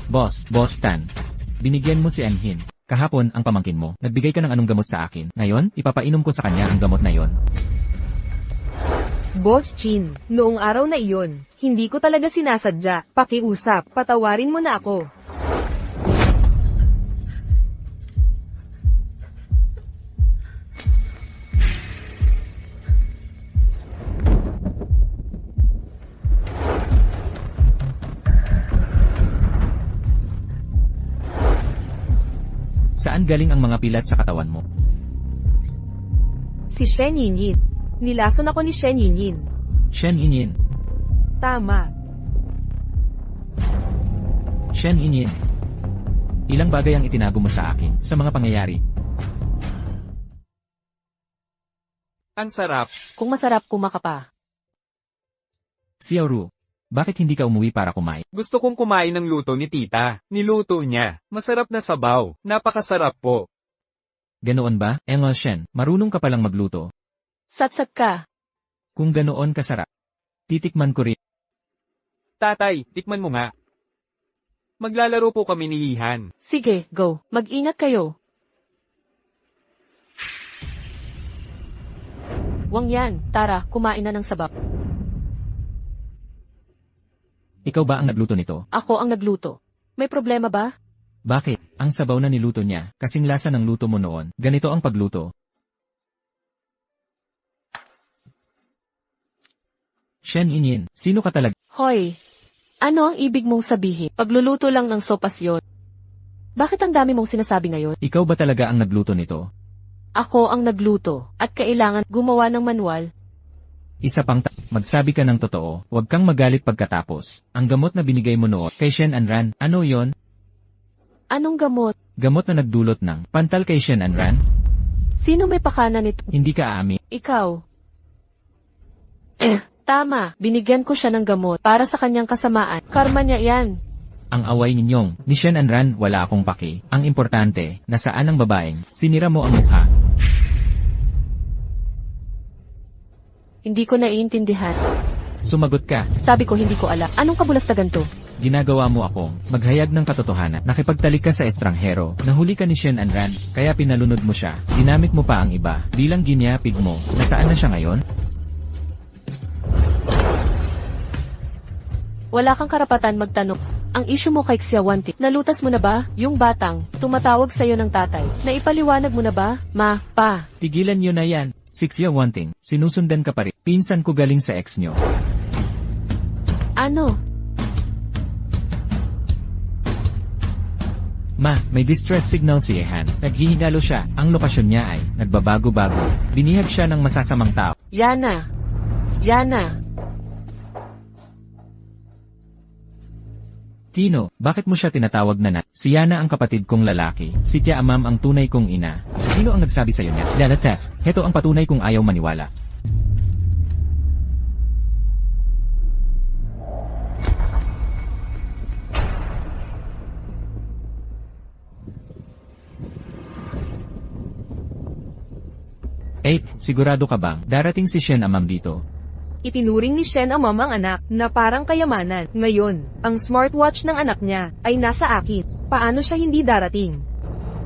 Boss Tan. Binigyan mo si Anhin. Kahapon ang pamangkin mo. Nagbigay ka ng anong gamot sa akin. Ngayon, ipapainom ko sa kanya ang gamot na yon. Boss Chin, noong araw na iyon, hindi ko talaga sinasadya. Pakiusap, patawarin mo na ako. Saan galing ang mga pilat sa katawan mo? Si Shen Yinyin. Nilason ako ni Shen Yinyin. Shen Inyin. Tama. Shen Inyin. Ilang bagay ang itinago mo sa akin sa mga pangyayari. Ang sarap. Kung masarap, kumaka pa. Xiaoru, bakit hindi ka umuwi para kumain? Gusto kong kumain ng luto ni tita. Niluto niya. Masarap na sabaw. Napakasarap po. Ganoon ba? Engel Shen, marunong ka palang magluto. Satsat ka. Kung ganoon kasarap, titikman ko rin. Tatay, tikman mo nga. Maglalaro po kami ni Yihan. Sige, go. Mag-ingat kayo. Wang yan, tara, kumain na ng sabaw. Ikaw ba ang nagluto nito? Ako ang nagluto. May problema ba? Bakit? Ang sabaw na niluto niya, kasing lasa ng luto mo noon, ganito ang pagluto. Shen Inyin, sino ka talaga? Hoy, ano ang ibig mong sabihin? Pagluluto lang ng sopas yon. Bakit ang dami mong sinasabi ngayon? Ikaw ba talaga ang nagluto nito? Ako ang nagluto, at kailangan gumawa ng manual. Isa pang magsabi ka ng totoo, huwag kang magalit pagkatapos. Ang gamot na binigay mo noon kay Shen Anran, ano yon? Anong gamot? Gamot na nagdulot ng pantal kay Shen Anran? Sino may pakana nito? Hindi ka aamin. Ikaw. Tama, binigyan ko siya ng gamot para sa kanyang kasamaan. Karma niya yan. Ang away ninyong, ni Shen Anran, wala akong paki. Ang importante, nasaan ang babaeng, sinira mo ang mukha. Hindi ko naiintindihan. Sumagot ka, Sabi ko hindi ko alam. Anong kabulastagan to? ginagawa mo akong maghayag ng katotohanan. Nakipagtalik ka sa estranghero, nahuli ka ni Shen Anran, kaya pinalunod mo siya. Ginamit mo pa ang iba, bilang ginyapig mo. Nasaan na siya ngayon? Wala kang karapatan magtanong. Ang issue mo kay Xiawanti, nalutas mo na ba? Yung batang, tumatawag sa'yo ng tatay. Naipaliwanag mo na ba? Ma, pa. Tigilan nyo na yan. Sixia wanting, sinusundan ka pa rin. Pinsan ko galing sa ex nyo. Ano? Ma, may distress signal si Ehan. Naghihingalo siya. Ang lokasyon niya ay nagbabago-bago. Binihag siya ng masasamang tao. Yana. Yana. Tino, bakit mo siya tinatawag na? Si Yana ang kapatid kong lalaki. Si Tia Amam ang tunay kong ina. Sino ang nagsabi sa'yo niya? Dala test. Heto ang patunay kung ayaw maniwala. Sigurado ka bang darating si Shen Amam dito? Itinuring ni Shen ang mamang anak na parang kayamanan. Ngayon, ang smartwatch ng anak niya ay nasa akin. Paano siya hindi darating?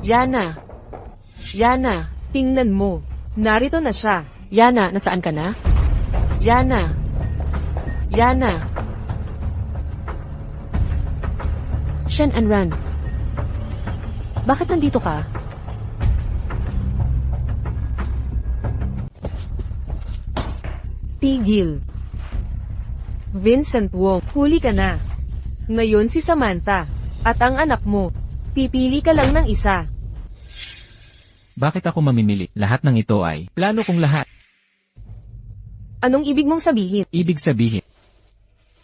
Yana. Yana. Tingnan mo. Narito na siya. Yana, nasaan ka na? Yana. Yana. Shen Anran. Bakit nandito ka? Tigil. Vincent Wong, huli ka na. Ngayon si Samantha. at ang anak mo. Pipili ka lang ng isa. Bakit ako mamimili? Lahat ng ito ay plano kong lahat. Anong ibig mong sabihin? Ibig sabihin,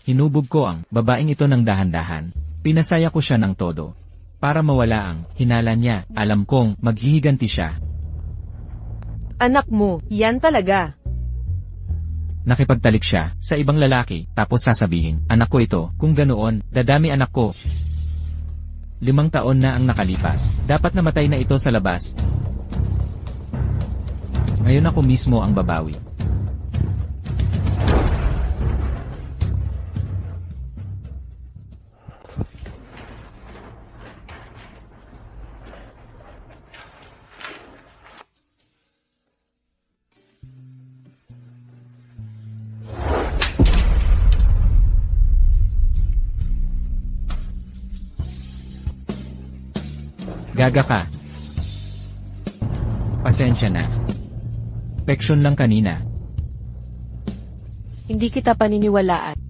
hinubog ko ang babaeng ito ng dahan-dahan. Pinasaya ko siya ng todo. Para mawala ang hinala niya, alam kong maghihiganti siya. Anak mo, yan talaga. Nakipagtalik siya sa ibang lalaki, tapos sasabihin, anak ko ito, kung ganoon, dadami anak ko. 5 taon na ang nakalipas, dapat namatay na ito sa labas. Ngayon ako mismo ang babawi. Gaga ka. Pasensya na. Peksyon lang kanina. Hindi kita paniniwalaan.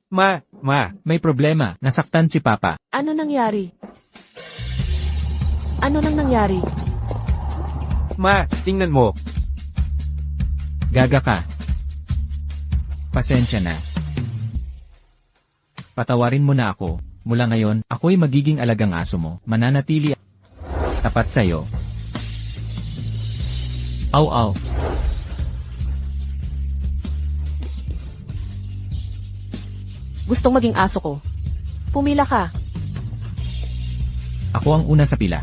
Ma, May problema, nasaktan si Papa. Ano nangyari? Ano nang nangyari? ma, tingnan mo. Gaga ka. Pasensya na. Patawarin mo na ako. Mula ngayon, ako'y magiging alagang aso mo. Mananatili tapat sa'yo. Aw. Gustong maging aso ko. Pumila ka. Ako ang una sa pila.